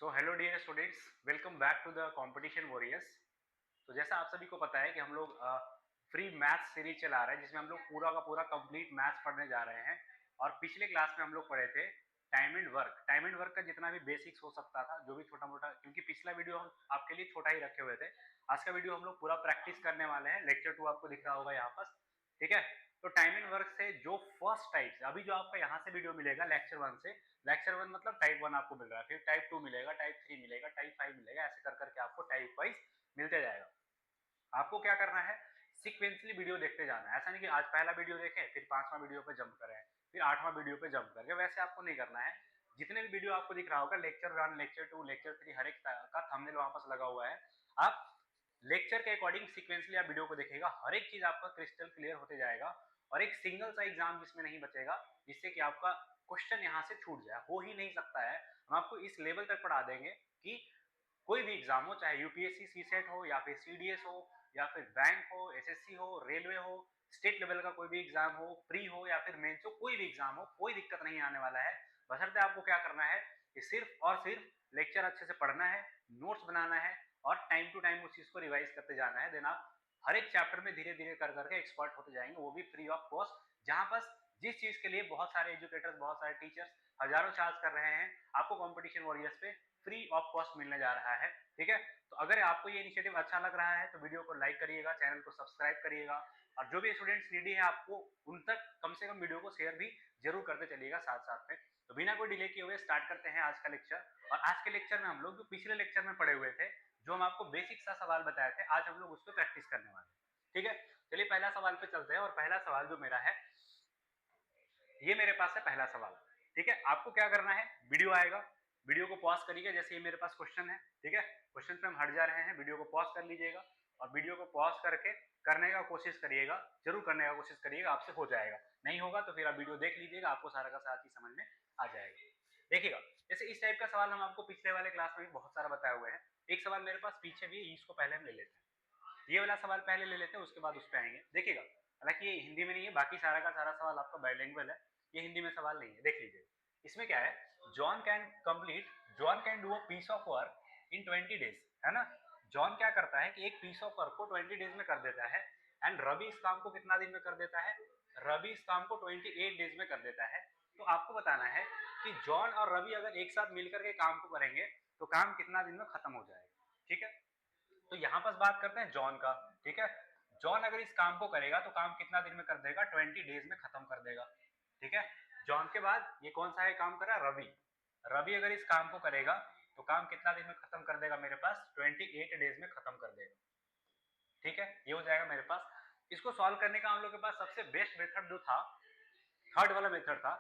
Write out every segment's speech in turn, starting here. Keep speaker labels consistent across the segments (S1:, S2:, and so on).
S1: So hello dear students, welcome back to the competition warriors. तो जैसा आप सभी को पता है कि हम लोग फ्री मैथ्स सीरीज चला रहे हैं जिसमें हम लोग पूरा का पूरा कंप्लीट मैथ्स पढ़ने जा रहे हैं। और पिछले क्लास में हम लोग पढ़े थे टाइम एंड वर्क का जितना भी बेसिक्स हो सकता था, जो भी छोटा मोटा, क्योंकि पिछला वीडियो हम आपके लिए छोटा ही रखे हुए थे। आज का वीडियो हम लोग पूरा प्रैक्टिस करने वाले हैं। लेक्चर 2 आपको दिख रहा होगा यहाँ पर, ठीक है। तो टाइम एंड वर्क से जो फर्स्ट टाइप से अभी जो आपका यहाँ से वीडियो मिलेगा लेक्चर 1 से, लेक्चर 1 मतलब टाइप 1 आपको मिल रहा है, फिर टाइप 2 मिलेगा, टाइप 3 मिलेगा, टाइप 5 मिलेगा, ऐसे कर करके आपको टाइप वाइज मिलते जाएगा। आपको क्या करना है, सिक्वेंसली वीडियो देखते जाना है। ऐसा नहीं कि आज पहला वीडियो देखें फिर 5वां वीडियो पे जंप करें, फिर 8वां वीडियो पे जंप करके, वैसे आपको नहीं करना है। जितने भी वीडियो आपको दिख रहा होगा लेक्चर 1, लेक्चर 2, लेक्चर 3, हर एक का थंबनेल वहां पर लगा हुआ है। आप लेक्चर के अकॉर्डिंग सिक्वेंसली आप वीडियो को देखिएगा, हर एक चीज आपका क्रिस्टल क्लियर होते जाएगा और एक सिंगल सा एग्जाम जिसमें नहीं बचेगा जिससे कि आपका क्वेश्चन यहाँ से छूट जाए, हो ही नहीं सकता है। हम आपको इस लेवल तक पढ़ा देंगे कि कोई भी एग्जाम हो, चाहे यूपीएससी सीसेट हो या फिर सीडीएस हो या फिर बैंक हो, एसएससी हो, रेलवे हो, स्टेट लेवल का कोई भी एग्जाम हो, प्री हो या फिर मेंस हो, कोई भी एग्जाम हो, कोई दिक्कत नहीं आने वाला है। बशर्ते आपको क्या करना है कि सिर्फ और सिर्फ लेक्चर अच्छे से पढ़ना है, नोट्स बनाना है और टाइम टू टाइम उस चीज को रिवाइज करते जाना है। देन आप हर एक चैप्टर में धीरे धीरे कर करके एक्सपर्ट होते जाएंगे, वो भी फ्री ऑफ कॉस्ट। जहां पर जिस चीज के लिए बहुत सारे एजुकेटर्स, बहुत सारे टीचर्स हजारों चार्ज कर रहे हैं, आपको कंपटीशन वॉरियर्स पे फ्री ऑफ कॉस्ट मिलने जा रहा है, ठीक है। तो अगर आपको ये इनिशिएटिव अच्छा लग रहा है तो वीडियो को लाइक करिएगा, चैनल को सब्सक्राइब करिएगा और जो भी स्टूडेंट्स नीडी है आपको उन तक कम से कम वीडियो को शेयर भी जरूर करते चलिएगा साथ साथ में। तो बिना कोई डिले किए हुए स्टार्ट करते हैं आज का लेक्चर। और आज के लेक्चर में हम लोग जो पिछले लेक्चर में पढ़े हुए थे, जो हम आपको बेसिक सा सवाल बताए थे, आज हम लोग उस पर प्रैक्टिस करने वाले हैं, ठीक है। चलिए पहला सवाल पे चलते हैं। और पहला सवाल जो मेरा है, ये मेरे पास है पहला सवाल, ठीक है। आपको क्या करना है, वीडियो आएगा, वीडियो को पॉज करिएगा। जैसे ये मेरे पास क्वेश्चन है, ठीक है, क्वेश्चन पे हम हट जा रहे हैं, वीडियो को पॉज कर लीजिएगा और वीडियो को पॉज करके करने का कोशिश करिएगा, जरूर करने का कोशिश करिएगा, आपसे हो जाएगा। नहीं होगा तो फिर आप वीडियो देख लीजिएगा, आपको सारा का सारा चीज समझ में आ जाएगा। देखिएगा, जैसे इस टाइप का सवाल हम आपको पिछले वाले क्लास में भी बहुत सारा बताए हुए हैं। एक सवाल मेरे पास पीछे भी है, इसको पहले हम ले लेते हैं। ये वाला सवाल पहले ले लेते हैं, उसके बाद उस पर आएंगे। देखिएगा, हालांकि ये हिंदी में नहीं है, बाकी सारा का सारा सवाल आपका बाइलिंगुअल है, ये हिंदी में सवाल नहीं है। देख लीजिए, इसमें क्या है, John can do a piece of work in 20 days, है ना। जॉन क्या करता है कि एक पीस ऑफ वर्क को 20 डेज में कर देता है। एंड रवि इस काम को कितना दिन में कर देता है, रवि इस काम को 28 डेज में कर देता है। तो आपको बताना है कि जॉन और रवि अगर एक साथ मिलकर के काम को करेंगे तो काम कितना दिन में खत्म हो जाएगा, ठीक है। तो यहां पर बात करते हैं जॉन का, ठीक है। जॉन अगर इस काम को करेगा तो काम कितना दिन में कर देगा, 20 डेज में खत्म कर देगा, ठीक है। जॉन के बाद ये कौन सा है काम कर रहा है, रवि। रवि अगर इस काम को करेगा तो काम कितना दिन में खत्म कर देगा, मेरे पास 28 डेज में खत्म कर देगा, ठीक है। ये हो जाएगा मेरे पास। इसको सॉल्व करने का हम लोग के पास सबसे बेस्ट मेथड जो था, थर्ड वाला मेथड था।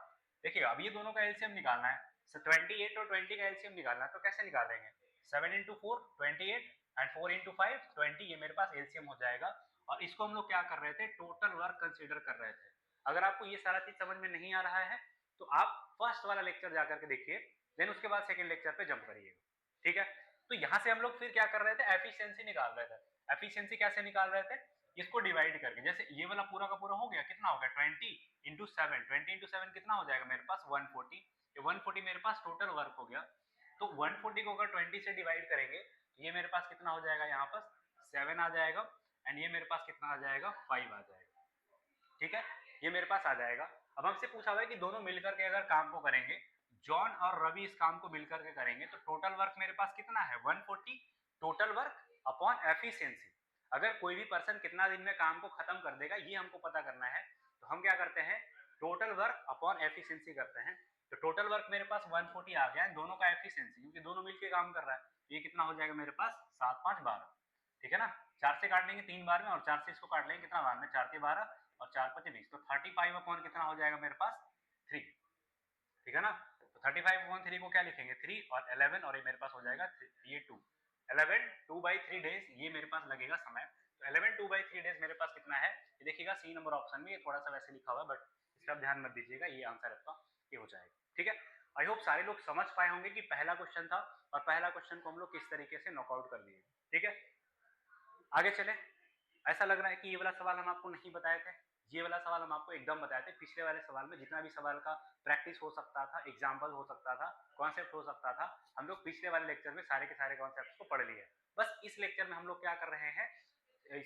S1: देखिए, अब ये दोनों का एलसीएम निकालना है, 28 और 20 का एलसीएम निकालना है। तो कैसे निकालेंगे, 7 इंटू 4 28 एंड 4 इंटू 5 20, ये मेरे पास एलसीएम हो जाएगा। और इसको हम लोग क्या कर रहे थे, टोटल वर्क कंसीडर कर रहे थे। अगर आपको ये सारा चीज समझ में नहीं आ रहा है तो आप फर्स्ट वाला लेक्चर जाकर के देखिए, देन उसके बाद सेकंड लेक्चर पे जंप करिएगा, ठीक है। तो यहां से हम लोग फिर क्या कर रहे थे, एफिशिएंसी निकाल रहे थे। एफिशिएंसी कैसे निकाल रहे थे, इसको डिवाइड करके। जैसे ये वाला पूरा का पूरा हो गया, कितना हो गया, 20 इंटू 7 कितना हो जाएगा मेरे पास, 140। ये 140 मेरे पास टोटल वर्क हो गया। तो 140 को अगर 20 से डिवाइड करेंगे तो ये मेरे पास कितना हो जाएगा, यहाँ पर 7 आ जाएगा। एंड ये मेरे पास कितना आ जाएगा, 5 आ जाएगा, ठीक है। ये मेरे पास आ जाएगा। अब हमसे पूछा हुआ है कि दोनों मिलकर के अगर काम को करेंगे, जॉन और रवि इस काम को मिलकर के करेंगे तो टोटल वर्क मेरे पास कितना है, 140 टोटल वर्क अपॉन एफिशिएंसी। अगर कोई भी पर्सन कितना दिन में काम को खत्म कर देगा ये हमको पता करना है, तो हम क्या करते हैं, टोटल वर्क अपॉन एफिशिएंसी करते हैं। तो टोटल वर्क मेरे पास 140 आ गया, दोनों का एफिशिएंसी, क्योंकि दोनों मिलकर काम कर रहा है, तो ये कितना हो जाएगा मेरे पास, 7 5 12, ठीक है ना। 4 से काट लेंगे 3 बार में और 4 से इसको काट लेंगे कितना बार में, 4 के 12 और 4 5 20, तो 35 अपॉन कितना हो जाएगा मेरे पास, 3, ठीक है ना। तो 35 अपॉन 3 को क्या लिखेंगे, 3 और 11, और ये मेरे पास हो जाएगा ये 2, 11 2/3 डेज ये मेरे पास लगेगा समय। तो 11 2/3 डेज मेरे पास कितना है, ये देखिएगा सी नंबर ऑप्शन में, ये थोड़ा सा वैसे लिखा हुआ है बट इसका ध्यान मत दीजिएगा, ये आंसर आपका ये हो जाएगा, ठीक है। आई होप सारे लोग समझ पाए होंगे कि पहला क्वेश्चन था और पहला क्वेश्चन को हम लोग किस तरीके से नॉकआउट कर दिए, ठीक है। आगे चले। ऐसा लग रहा है कि ये वाला सवाल हम आपको नहीं बताए थे, ये वाला सवाल हम आपको एकदम बताए थे। पिछले वाले सवाल में जितना भी सवाल का प्रैक्टिस हो सकता था, एग्जाम्पल हो सकता था, कॉन्सेप्ट हो सकता था, हम लोग पिछले वाले लेक्चर में सारे के सारे कॉन्सेप्ट को पढ़ लिए। बस इस लेक्चर में हम लोग क्या कर रहे हैं,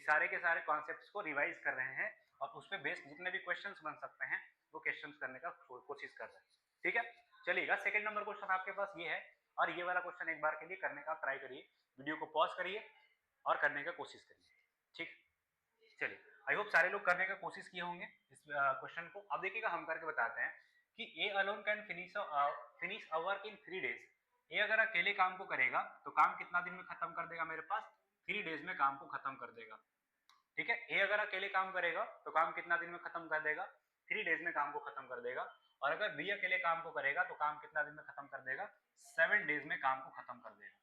S1: सारे के सारे कॉन्सेप्ट को रिवाइज कर रहे हैं और उस पर बेस्ड जितने भी क्वेश्चन बन सकते हैं वो क्वेश्चन करने का कोशिश कर रहे हैं। ठीक है, चलिएगा सेकंड नंबर क्वेश्चन आपके पास ये है, और ये वाला क्वेश्चन एक बार के लिए करने का ट्राई करिए, वीडियो को पॉज करिए और करने का कोशिश करिए। ठीक, चलिए, आई होप सारे लोग करने का कोशिश किए होंगे इस क्वेश्चन को। अब देखिएगा हम करके बताते हैं कि A alone can finish a work in 3 days. A अगर अकेले काम को करेगा तो काम कितना दिन में खत्म कर देगा, मेरे पास 3 डेज में काम को खत्म कर देगा। ठीक है, ए अगर अकेले काम करेगा तो काम कितना दिन में खत्म कर देगा, 3 डेज में काम को खत्म कर देगा। और अगर बी अकेले काम को करेगा तो काम कितना दिन में खत्म कर देगा, 7 डेज में काम को खत्म कर देगा।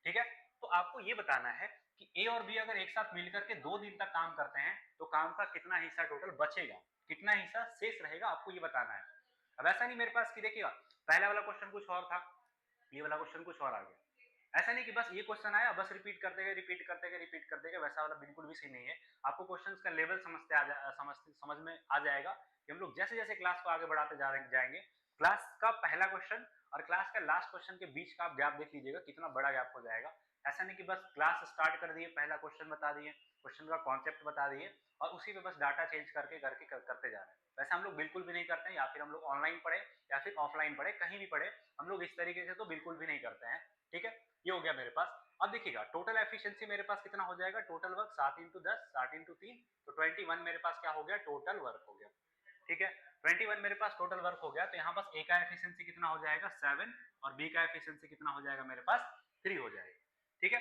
S1: ठीक है, तो आपको ये बताना है कि ए और बी अगर एक साथ मिलकर के 2 दिन तक काम करते हैं तो काम का कितना हिस्सा टोटल बचेगा, कितना हिस्सा शेष रहेगा, आपको ये बताना है। अब ऐसा नहीं मेरे पास कि देखिएगा पहला वाला क्वेश्चन कुछ और था, ये वाला क्वेश्चन कुछ और आ गया। ऐसा नहीं कि बस ये क्वेश्चन आया बस रिपीट करते गए रिपीट करते गए रिपीट करते गए, वैसा वाला बिल्कुल भी सही नहीं है। आपको क्वेश्चंस का लेवल समझ में आ जाएगा कि हम लोग जैसे जैसे क्लास को आगे बढ़ाते जाएंगे, क्लास का पहला क्वेश्चन और क्लास का लास्ट क्वेश्चन के बीच का आप गैप देख लीजिएगा कितना बड़ा गैप हो जाएगा। ऐसा नहीं कि बस क्लास स्टार्ट कर दिए, पहला क्वेश्चन बता दिए, क्वेश्चन का कॉन्सेप्ट बता दिए और उसी पे बस डाटा चेंज करके करते जा रहे हैं। वैसे हम लोग बिल्कुल भी नहीं करते हैं, या फिर हम लोग ऑनलाइन पढ़े या फिर ऑफलाइन पढ़े, कहीं भी पढ़े, हम लोग इस तरीके से तो बिल्कुल भी नहीं करते हैं। ठीक है, ये हो गया मेरे पास। अब देखिएगा टोटल एफिशिएंसी मेरे पास कितना हो जाएगा, टोटल वर्क 7 × 10 60 × 3 तो 21 मेरे पास क्या हो गया, टोटल वर्क हो गया। ठीक है, 21 मेरे पास टोटल वर्क हो गया। तो यहाँ पास ए का एफिशिएंसी कितना हो जाएगा 7 और बी का एफिशिएंसी कितना हो जाएगा, मेरे पास 3 हो जाएगा। ठीक है,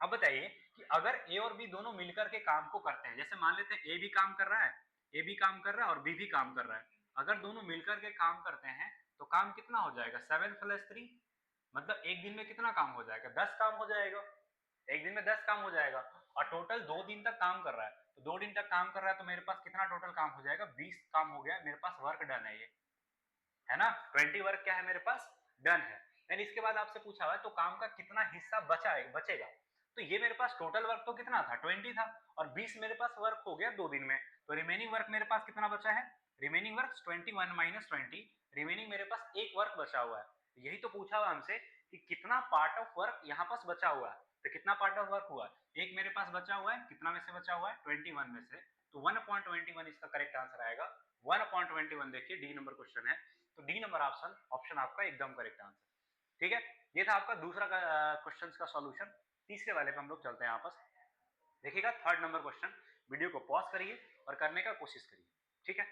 S1: अब बताइए कि अगर ए और बी दोनों मिलकर के काम को करते हैं, जैसे मान लेते हैं ए भी काम कर रहा है, ए भी काम कर रहा है और बी भी काम कर रहा है, अगर दोनों मिलकर के काम करते हैं तो काम कितना हो जाएगा, 7 + 3 मतलब एक दिन में कितना काम हो जाएगा, 10 काम हो जाएगा। एक दिन में 10 काम हो जाएगा और टोटल 2 दिन तक काम कर रहा है, तो 2 दिन तक काम कर रहा है तो मेरे पास कितना टोटल काम हो जाएगा, 20 काम हो गया मेरे पास, वर्क डन है ये, है ना, 20 वर्क क्या है मेरे पास, डन है। यानी इसके बाद आपसे पूछा हुआ है तो काम का कितना हिस्सा बचेगा, तो ये मेरे पास टोटल वर्क तो कितना था, 20 था और 20 मेरे पास वर्क हो गया 2 दिन में, तो रिमेनिंग वर्क मेरे पास कितना बचा है, रिमेनिंग वर्क 21 - 20, रिमेनिंग मेरे पास एक वर्क बचा हुआ है। यही तो पूछा हुआ हमसे कि कितना पार्ट ऑफ वर्क यहाँ पास बचा हुआ है, तो कितना पार्ट ऑफ वर्क हुआ, एक मेरे पास बचा हुआ है, कितना में से बचा हुआ है, 21 में से, तो 1/21 इसका करेक्ट आंसर आएगा। 1/21 देखिए डी नंबर क्वेश्चन है, तो डी नंबर ऑप्शन आपका एकदम करेक्ट आंसर। ठीक है, ये था आपका दूसरा क्वेश्चन का सॉल्यूशन। तीसरे वाले पे हम लोग चलते हैं आपस, देखिएगा थर्ड नंबर क्वेश्चन, वीडियो को पॉज करिए और करने का कोशिश करिए। ठीक है,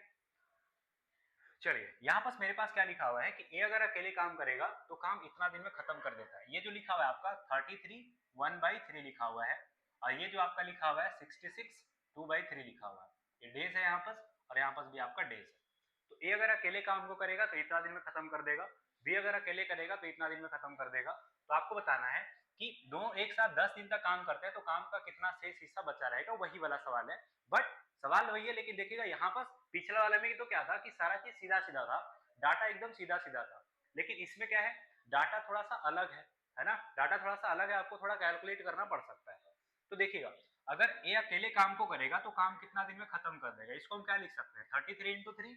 S1: चलिए यहाँ पास मेरे पास क्या लिखा हुआ है कि ए अगर अकेले काम करेगा तो काम इतना दिन में खत्म कर देता है। ये जो लिखा हुआ है आपका 33 1/3 लिखा हुआ है, और ये जो आपका लिखा हुआ है 66 2/3 लिखा हुआ है, ये डेज है यहाँ पास और यहाँ पास भी आपका डेज है। तो ए अगर अकेले काम को करेगा तो इतना दिन में खत्म कर देगा, बी अगर अकेले करेगा तो इतना दिन में खत्म कर देगा। तो आपको बताना है कि दोनों एक साथ 10 दिन तक काम करते हैं तो काम का कितना शेष हिस्सा बचा रहेगा, वही वाला सवाल है। बट सवाल वही है, लेकिन देखिएगा यहाँ पास पिछला वाले में तो क्या था कि सारा चीज सीधा सीधा था, डाटा एकदम सीधा सीधा था, लेकिन इसमें क्या है, डाटा थोड़ा सा अलग है ना, डाटा थोड़ा सा अलग है, आपको थोड़ा कैलकुलेट करना पड़ सकता है। तो देखिएगा अगर ए अकेले काम को करेगा तो काम कितना दिन में खत्म कर देगा, इसको हम क्या लिख सकते हैं, 33 × 3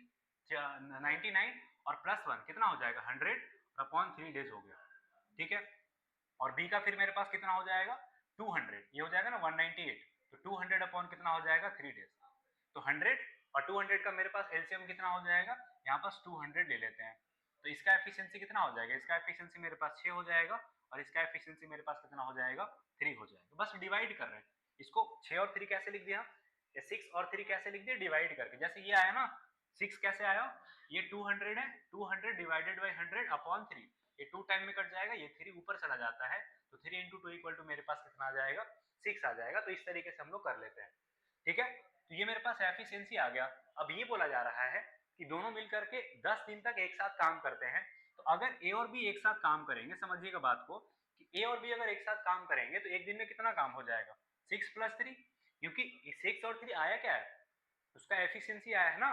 S1: 99 और +1 कितना हो जाएगा, 100/3 डेज हो गया। ठीक है, और बी का फिर मेरे पास कितना हो जाएगा, 200, ये हो जाएगा ना 198, तो 200 अपॉन कितना हो जाएगा, 3 डेज। तो 100 और 200 का मेरे पास एलसीएम कितना हो जाएगा, यहाँ पास 200 ले लेते हैं, तो इसका एफिशिएंसी कितना हो जाएगा, इसका एफिशिएंसी मेरे पास 6 हो जाएगा और इसका एफिशिएंसी मेरे पास कितना हो जाएगा, 3 हो जाएगा। बस डिवाइड कर रहे हैं इसको, 6 और 3 कैसे लिख दिया, या 6 और 3 कैसे लिख दिया, डिवाइड करके, जैसे ये आया ना 6 कैसे आया, ये 200 है, 200 डिवाइडेड बाई 100/3, ये 2 टाइम में कट जाएगा, ये 3 ऊपर चला जाता है, तो 3 × 2 = मेरे पास कितना आ जाएगा, 6 आ जाएगा। तो इस तरीके से हम लोग कर लेते हैं। ठीक है, तो ये मेरे पास एफिशिएंसी आ गया। अब ये बोला जा रहा है कि दोनों मिलकर के 10 दिन तक एक साथ काम करते हैं, तो अगर ए और बी एक साथ काम करेंगे, समझिएगा बात को, कि ए और बी अगर एक साथ काम करेंगे तो एक दिन में कितना काम हो जाएगा, 6 + 3, क्योंकि 6 और 3 आया क्या है, उसका एफिशिएंसी आया है ना,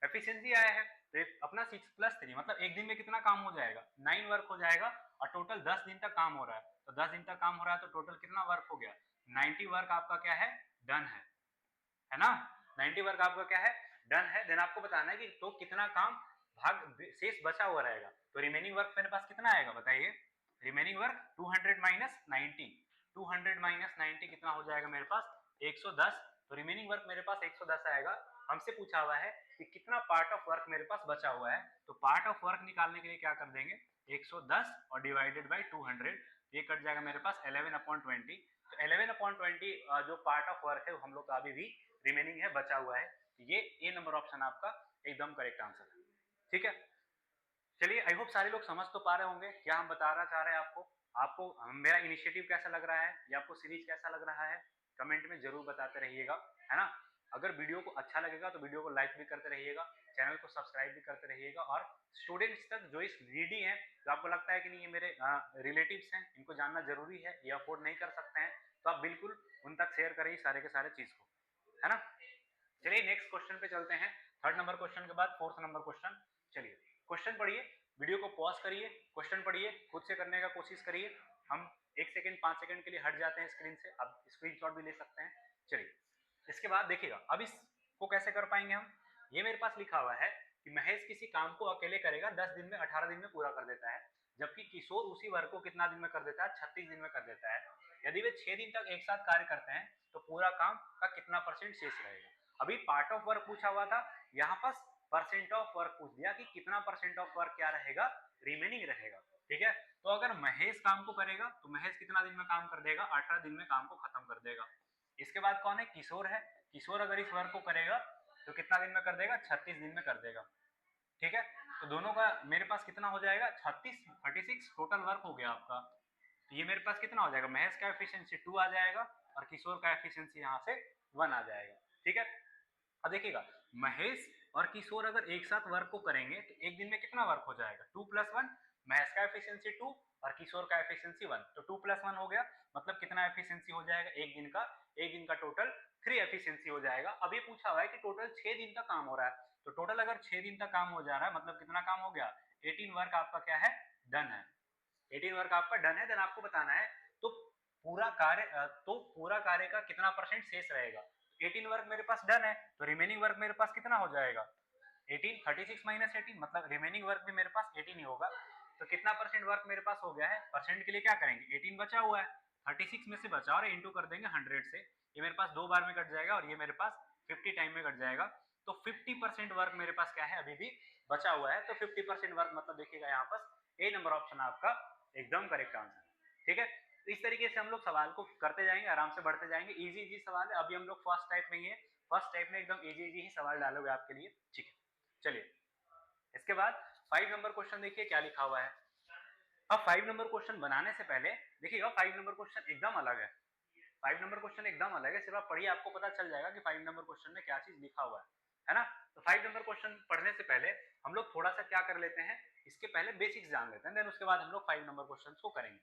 S1: एफिशिएंसी आया है, तो अपना 6 + 3 मतलब एक दिन में कितना काम हो जाएगा, 9 वर्क हो जाएगा, और टोटल 10 दिन तक काम हो रहा है, तो 10 दिन तक काम हो रहा है तो टोटल कितना वर्क हो गया, 90 वर्क आपका क्या है, डन है ना, 90 वर्क आपका क्या है, डन है, देन आपको बताना है कि तो कितना काम भाग शेष बचा हुआ रहेगा। तो रिमेनिंग वर्क मेरे पास कितना आएगा बताइए, रिमेनिंग वर्क 200 माइनस 90, 200 माइनस 90 कितना हो जाएगा मेरे पास 110। तो रिमेनिंग वर्क मेरे पास 110 आएगा। हमसे पूछा हुआ है कि कितना पार्ट ऑफ वर्क मेरे पास बचा हुआ है, तो पार्ट ऑफ वर्क निकालने के लिए क्या कर देंगे 110 और डिवाइडेड बाय 200, ये कट जाएगा मेरे पास 11/20। तो 11/20 जो पार्ट ऑफ वर्क है वो हम लोग का अभी भी रिमेनिंग है, बचा हुआ है। ये ए नंबर ऑप्शन आपका एकदम करेक्ट आंसर है। ठीक है, चलिए आई होप सारे लोग समझ तो पा रहे होंगे क्या हम बताना चाह रहे हैं आपको। आपको मेरा इनिशिएटिव कैसा लग रहा है या आपको सीरीज कैसा लग रहा है, कमेंट में जरूर बताते रहिएगा, है ना। अगर वीडियो को अच्छा लगेगा तो वीडियो को लाइक भी करते रहिएगा, चैनल को सब्सक्राइब भी करते रहिएगा, और स्टूडेंट्स तक जो इस नीडी हैं, जो आपको लगता है कि नहीं ये मेरे रिलेटिव्स हैं, इनको जानना जरूरी है, ये अफोर्ड नहीं कर सकते हैं, तो आप बिल्कुल उन तक शेयर करिए सारे के सारे चीज को, है ना। चलिए नेक्स्ट क्वेश्चन पे चलते हैं। थर्ड नंबर क्वेश्चन के बाद फोर्थ नंबर क्वेश्चन। चलिए क्वेश्चन पढ़िए, वीडियो को पॉज करिए, क्वेश्चन पढ़िए, खुद से करने का कोशिश करिए। हम 1 सेकंड 5 सेकंड के लिए हट जाते हैं स्क्रीन से, अब स्क्रीनशॉट भी ले सकते हैं। चलिए इसके बाद देखिएगा अब इसको कैसे कर पाएंगे हम। ये मेरे पास लिखा हुआ है कि महेश किसी काम को अकेले करेगा 10 दिन में 18 दिन में पूरा कर देता है, जबकि किशोर उसी वर्क को कितना दिन में कर देता है 36 दिन में कर देता है। यदि वे 6 दिन तक एक साथ कार्य करते हैं तो पूरा काम का कितना परसेंट शेष रहेगा। अभी पार्ट ऑफ वर्क पूछा हुआ था, यहाँ पर परसेंट ऑफ वर्क पूछ दिया कि कितना परसेंट ऑफ वर्क क्या रहेगा, रिमेनिंग रहेगा। ठीक है, तो अगर महेश काम को करेगा तो महेश कितना दिन में काम कर देगा 18 दिन में काम को खत्म कर देगा। इसके बाद कौन है, किशोर है, किशोर अगर इस वर्क को करेगा तो कितना दिन में कर देगा 36 दिन में कर देगा। ठीक है, तो दोनों का मेरे पास कितना हो जाएगा 36 टोटल वर्क हो गया आपका। तो ये मेरे पास कितना हो जाएगा, महेश का एफिशिएंसी 2 आ जाएगा और किशोर का एफिशिएंसी यहाँ से 1 आ जाएगा। ठीक है, अब देखिएगा महेश और किशोर अगर एक साथ वर्क को करेंगे तो एक दिन में कितना वर्क हो जाएगा 2 + 1, महेश का एफिशिएंसी 2 और किशोर का एफिशिएंसी 1, तो 2 + 1 हो गया, मतलब कितना एफिशिएंसी हो जाएगा एक दिन का टोटल 3 एफिशिएंसी हो जाएगा। अब ये पूछा हुआ है कि टोटल 6 दिन तक काम हो रहा है, तो टोटल अगर 6 दिन तक काम हो जा रहा है मतलब कितना काम हो गया 18 वर्क आपका क्या है डन है, 18 वर्क आपका डन है। देन आपको बताना है तो पूरा कार्य का कितना परसेंट शेष रहेगा। 18 वर्क मेरे पास डन है तो रिमेनिंग वर्क मेरे पास कितना हो जाएगा 18, 36 माइनस 18 मतलब रिमेनिंग वर्क भी मेरे पास 18 ही होगा। तो कितना परसेंट वर्क मेरे पास हो गया है, परसेंट के लिए क्या करेंगे 18 बचा हुआ है, 36 में से बचा और इंटू कर देंगे 100 से, ये मेरे पास 2 बार में कट जाएगा और ये मेरे पास 50 टाइम में कट जाएगा। तो 50% वर्क मेरे पास क्या है अभी भी बचा हुआ है। तो 50% वर्क मतलब देखिएगा यहाँ पर ए नंबर ऑप्शन आपका एकदम करेक्ट आंसर है। ठीक है, तो इस तरीके से हम लोग सवाल को करते जाएंगे, आराम से बढ़ते जाएंगे। इजी इजी सवाल है, अभी हम लोग फर्स्ट टाइप में ही है, फर्स्ट टाइप में एकदम इजी इजी ही सवाल डालोगे आपके लिए। ठीक है, चलिए इसके बाद 5 नंबर क्वेश्चन देखिए क्या लिखा हुआ है। अब 5 नंबर क्वेश्चन बनाने से पहले देखिएगा 5 नंबर क्वेश्चन एकदम अलग है, 5 नंबर क्वेश्चन एकदम अलग है, सिर्फ आप पढ़िए आपको पता चल जाएगा कि 5 नंबर क्वेश्चन में क्या चीज लिखा हुआ है ना। तो 5 नंबर क्वेश्चन पढ़ने से पहले हम लोग थोड़ा सा क्या कर लेते हैं, इसके पहले बेसिक्स जान लेते हैं, देन उसके बाद हम लोग 5 नंबर क्वेश्चन को करेंगे।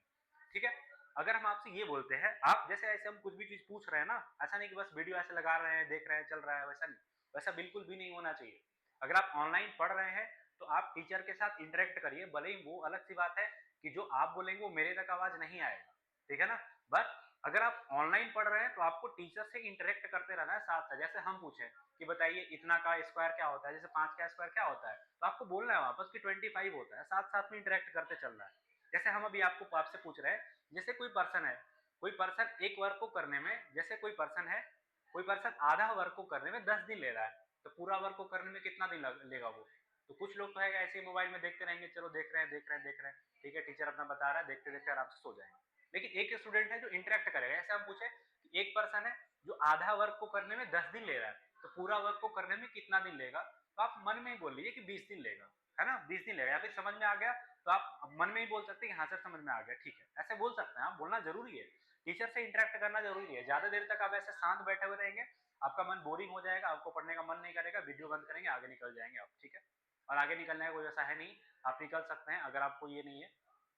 S1: ठीक है, अगर हम आपसे ये बोलते हैं, आप जैसे ऐसे हम कुछ भी चीज पूछ रहे हैं ना, ऐसा नहीं कि बस वीडियो ऐसे लगा रहे हैं देख रहे हैं चल रहा है, वैसा नहीं, वैसा बिल्कुल भी नहीं होना चाहिए। अगर आप ऑनलाइन पढ़ रहे हैं तो आप टीचर के साथ इंटरेक्ट करिए, भले ही वो अलग सी बात है कि जो आप बोलेंगे वो मेरे तक आवाज नहीं आएगा, ठीक है ना, बट अगर आप ऑनलाइन पढ़ रहे हैं तो आपको टीचर से इंटरेक्ट करते रहना है साथ साथ। जैसे हम पूछे कि बताइए इतना का स्क्वायर क्या होता है, जैसे 5 का स्क्वायर क्या होता है, तो आपको बोलना है वापस कि 25 होता है, साथ साथ में इंटरेक्ट करते चल रहा है। जैसे हम अभी आपसे पूछ रहे हैं, जैसे कोई पर्सन एक वर्क को करने में, जैसे कोई पर्सन आधा वर्क को करने में 10 दिन ले रहा है, तो पूरा वर्क को करने में कितना दिन लेगा वो। तो कुछ लोग तो है ऐसे ही मोबाइल में देखते रहेंगे, चलो देख रहे हैं, ठीक है टीचर अपना बता रहा है, देखते देखते आराम से सो जाएंगे। लेकिन एक स्टूडेंट है जो इंटरेक्ट करेगा, ऐसे हम पूछे कि एक पर्सन है जो आधा वर्क को करने में 10 दिन ले रहा है, तो पूरा वर्क को करने में कितना दिन लेगा, तो आप मन में ही बोल लीजिए कि 20 दिन लेगा, है ना, 20 दिन लेगा। या फिर समझ में आ गया तो आप मन में ही बोल सकते हैं कि हाँ सर समझ में आ गया, ठीक है, ऐसे बोल सकते हैं आप, बोलना जरूरी है, टीचर से इंटरेक्ट करना जरूरी है। ज्यादा देर तक आप ऐसे शांत बैठे हुए रहेंगे, आपका मन बोरिंग हो जाएगा, आपको पढ़ने का मन नहीं करेगा, वीडियो बंद करेंगे, आगे निकल जाएंगे आप। ठीक है, और आगे निकलने का कोई ऐसा है नहीं, आप निकल सकते हैं, अगर आपको ये नहीं है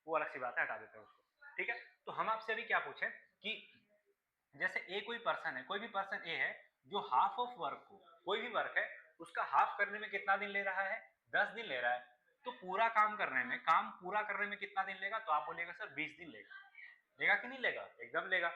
S1: वो अलग सी बात है, हटा देते हैं उसको। ठीक है, तो हम आपसे अभी क्या पूछे कि जैसे ए कोई पर्सन है, कोई भी पर्सन ए है जो हाफ ऑफ वर्क को, कोई भी वर्क है उसका हाफ करने में कितना दिन ले रहा है 10 दिन ले रहा है, तो काम पूरा करने में कितना दिन लेगा, तो आप बोलिएगा सर 20 दिन लेगा। लेगा कि नहीं लेगा, एकदम लेगा।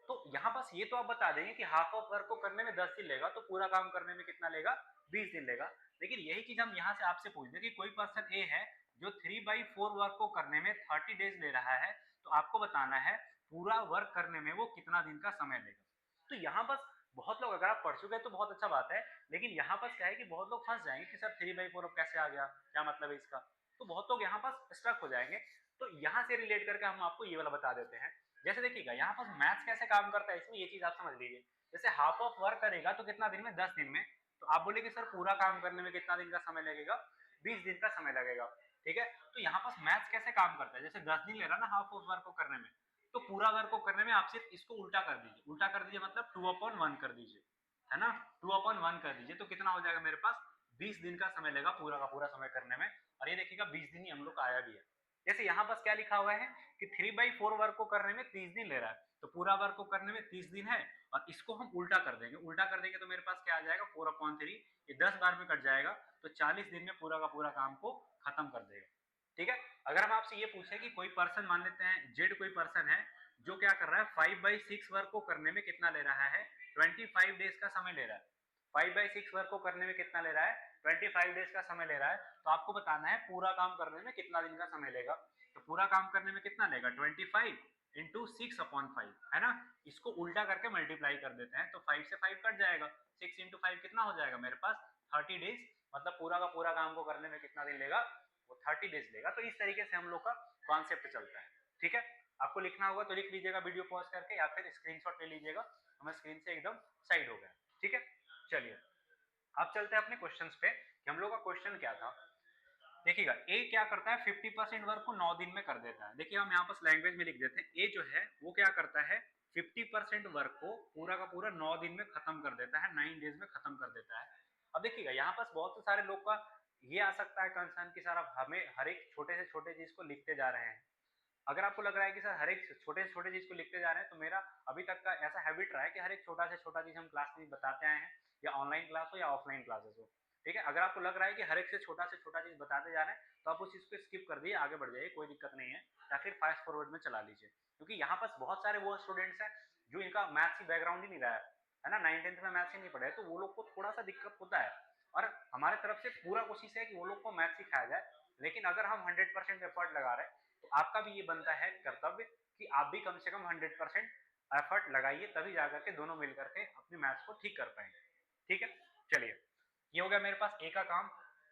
S1: तो यहाँ बस ये तो आप बता देंगे कि हाफ ऑफ वर्क को करने में 10 दिन लेगा, तो पूरा काम करने में कितना लेगा 20 दिन लेगा। लेकिन यही चीज हम यहाँ से आपसे पूछ दें कि कोई पर्सन ए है जो 3/4 वर्क को करने में 30 डेज ले रहा है, तो आपको बताना है पूरा वर्क करने में वो कितना दिन का समय लेगा। तो यहाँ बस बहुत लोग, अगर आप पढ़ चुके हैं तो बहुत अच्छा बात है, लेकिन यहाँ पर क्या है कि बहुत लोग फंस जाएंगे कि सर 3/4 कैसे आ गया, क्या मतलब है इसका। तो बहुत लोग यहाँ पर स्ट्रक हो जाएंगे। तो यहाँ से रिलेट करके हम आपको ये वाला बता देते हैं। जैसे देखिएगा यहाँ पर मैथ्स कैसे काम करता है, इसमें ये चीज आप समझ लीजिए। जैसे हाफ ऑफ वर्क करेगा तो कितना दिन में, 10 दिन में। तो आप बोले कि सर पूरा काम करने में कितना दिन का समय लगेगा, 20 दिन का समय लगेगा। ठीक है, तो यहाँ पर मैथ्स कैसे काम करता है, जैसे 10 दिन ले रहा ना हाफ ऑफ वर्क को करने में, तो पूरा वर्क को करने में आप सिर्फ इसको उल्टा कर दीजिए। उल्टा कर दीजिए मतलब 2/1 कर दीजिए, है ना। 2/1 कर दीजिए तो कितना हो जाएगा मेरे पास, 20 दिन का समय लेगा पूरा का पूरा समय करने में। और ये देखिएगा 20 दिन ही हम लोग का आया भी है। जैसे यहाँ पर क्या लिखा हुआ है कि 3/4 वर्क को करने में 30 दिन ले रहा है, तो पूरा वर्क को करने में 30 दिन है। और इसको हम उल्टा कर देंगे, उल्टा कर देंगे तो मेरे पास क्या आ जाएगा 4/3, ये 10 बार में कट जाएगा, तो 40 दिन में पूरा का पूरा काम को खत्म कर देगा। ठीक है, अगर हम आपसे ये पूछे कि कोई पर्सन, मान लेते हैं जेड कोई पर्सन है जो क्या कर रहा है 5/6 वर्क को करने में कितना ले रहा है, 25 डेज का समय ले रहा है। 5/6 वर्क को करने में कितना ले रहा है, 25 डेज का समय ले रहा है। तो आपको बताना है पूरा काम करने में कितना दिन का समय लेगा। तो पूरा काम करने में कितना लेगा, 25 इंटू 6/5, है ना। इसको उल्टा करके मल्टीप्लाई कर देते हैं तो 5 से 5 कट जाएगा, 6 इंटू 5 कितना हो जाएगा मेरे पास 30 डेज। मतलब पूरा का पूरा काम को करने में कितना दिन लेगा, वो 30 डेज लेगा। तो इस तरीके से हम लोग का कॉन्सेप्ट चलता है। ठीक है, आपको लिखना होगा तो लिख लीजिएगा वीडियो पॉज करके, या फिर स्क्रीनशॉट ले लीजिएगा। हमें स्क्रीन से एकदम साइड हो गया। ठीक है, चलिए अब चलते हैं अपने क्वेश्चंस पे कि हम लोग का क्वेश्चन क्या था। देखिएगा ए क्या करता है 50% वर्क को 9 दिन में कर देता है। देखिए हम यहाँ पर लैंग्वेज में लिख देते हैं, ए जो है वो क्या करता है 50% वर्क को पूरा का पूरा 9 दिन में खत्म कर देता है, 9 डेज में खत्म कर देता है। अब देखिएगा यहाँ पर बहुत सारे लोग का ये आ सकता है कंसर्न कि सर अब हमें हर एक छोटे से छोटे चीज को लिखते जा रहे हैं। अगर आपको लग रहा है कि सर हर एक छोटे से छोटे चीज को लिखते जा रहे हैं, तो मेरा अभी तक का ऐसा हैबिट रहा है कि हर एक छोटा से छोटा चीज हम क्लास में बताते आए हैं, या ऑनलाइन क्लास हो या ऑफलाइन क्लासेस हो। ठीक है, अगर आपको लग रहा है कि हर एक से छोटा चीज बताते जा रहे हैं, तो आप उस चीज को स्किप कर दिए, आगे बढ़ जाइए, कोई दिक्कत नहीं है, या फिर फास्ट फॉरवर्ड में चला लीजिए। क्योंकि यहाँ पर बहुत सारे वो स्टूडेंट्स हैं जो इनका मैथ्स की बैकग्राउंड ही नहीं रहा है ना, 9th-10th में मैथ्स ही नहीं पढ़े, तो वो लोग को थोड़ा सा दिक्कत होता है। और हमारे तरफ से पूरा कोशिश है कि वो लोग को मैथ्स सिखाया जाए। लेकिन अगर हम 100% एफर्ट लगा रहे हैं, तो आपका भी ये बनता है कर्तव्य कि आप भी कम से कम 100% एफर्ट लगाइए, तभी जाकर के दोनों मिलकर के अपनी मैथ्स को ठीक कर पाएंगे। ठीक है, चलिए ये हो गया मेरे पास ए का काम।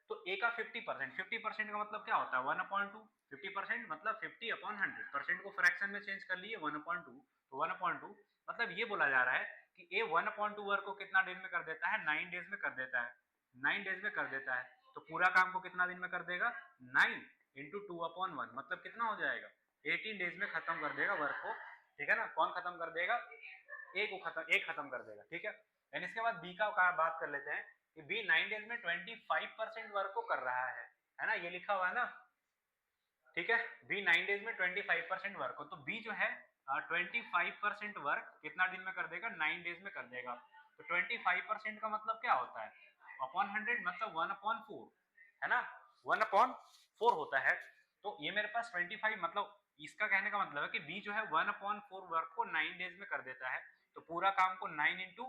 S1: तो ए का 50%, 50% का मतलब क्या होता है 1/2। 50% मतलब 50/100, को फ्रैक्शन में चेंज कर लिए 1/2, तो 1/2 मतलब ये बोला जा रहा है कि ए 1/2 वर्क को कितना डेज में कर देता है, 9 डेज में कर देता है, 9 डेज में कर देता है। तो पूरा काम को कितना दिन में कर देगा, 9 इंटू 2/1 मतलब कितना हो जाएगा 18 डेज में खत्म कर देगा वर्क को। ठीक है ना, कौन खत्म कर देगा, ए खत्म कर देगा। ठीक है, एंड इसके बाद बी का बात कर लेते हैं कि बी 9 डेज में 25% वर्क को कर रहा है ना, ये लिखा हुआ है ना। ठीक है, बी 9 डेज में 25% वर्क हो, तो बी जो है 25% वर्क कितना दिन में कर देगा, 9 डेज में कर देगा। तो 25% का मतलब क्या होता है अपॉन 100, मतलब 1/4, है ना, 1/4 होता है। तो ये मेरे पास 25, मतलब इसका कहने का मतलब है कि बी जो है 1/4 वर्क को 9 डेज में कर देता है। तो पूरा काम को 9 इंटू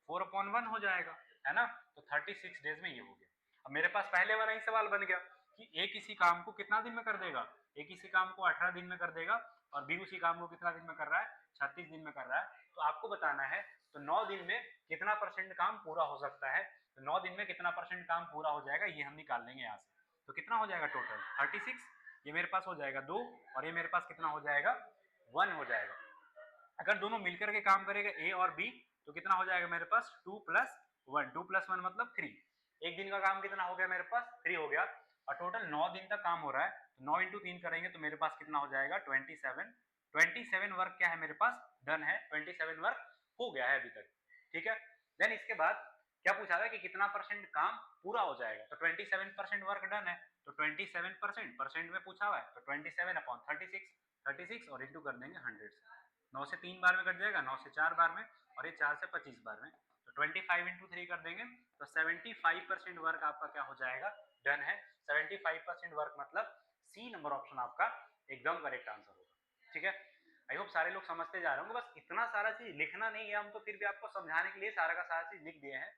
S1: 4/1 हो जाएगा, है ना। तो 36 डेज में ये हो गया। अब मेरे पास पहले वाला ही सवाल बन गया कि ए किसी काम को कितना दिन में कर देगा, ए किसी काम को 18 दिन में कर देगा, और बी उसी काम को कितना दिन में कर रहा है, 36 दिन में कर रहा है। तो आपको बताना है तो 9 दिन में कितना % काम पूरा हो सकता है। तो 9 दिन में कितना % काम पूरा हो जाएगा ये हम निकाल लेंगे यहाँ से। तो कितना हो जाएगा टोटल 36, ये मेरे पास हो जाएगा 2, और ये मेरे पास कितना हो जाएगा 1 हो जाएगा। अगर दोनों मिलकर के काम करेगा ए और बी, तो कितना हो जाएगा मेरे पास 2 + 1, 2 + 1 मतलब 3। एक दिन का काम कितना हो गया मेरे पास 3 हो गया, और टोटल 9 दिन तक काम हो रहा है। तो 9 इंटू 3 करेंगे तो मेरे पास कितना हो जाएगा 27। 27 वर्क क्या है मेरे पास डन है, 27 वर्क हो गया है अभी तक। ठीक है, देन इसके बाद क्या पूछा था कि कितना % काम पूरा हो जाएगा, तो 27% वर्क डन है। तो 27% परसेंट में पूछा हुआ है, तो 27/36, 36 और इंटू कर देंगे 100 से। 9 से 3 बार में कट जाएगा, 9 से 4 बार में, और ये 4 से 25 बार में। तो 25 इंटू 3 कर देंगे तो 75% वर्क आपका क्या हो जाएगा डन है। 75% वर्क मतलब सी नंबर ऑप्शन आपका एकदम करेक्ट आंसर होगा। ठीक है, आई होप सारे लोग समझते जा रहे होंगे। बस इतना सारा चीज लिखना नहीं है, हम तो फिर भी आपको समझाने के लिए सारा का सारा चीज लिख दिए हैं।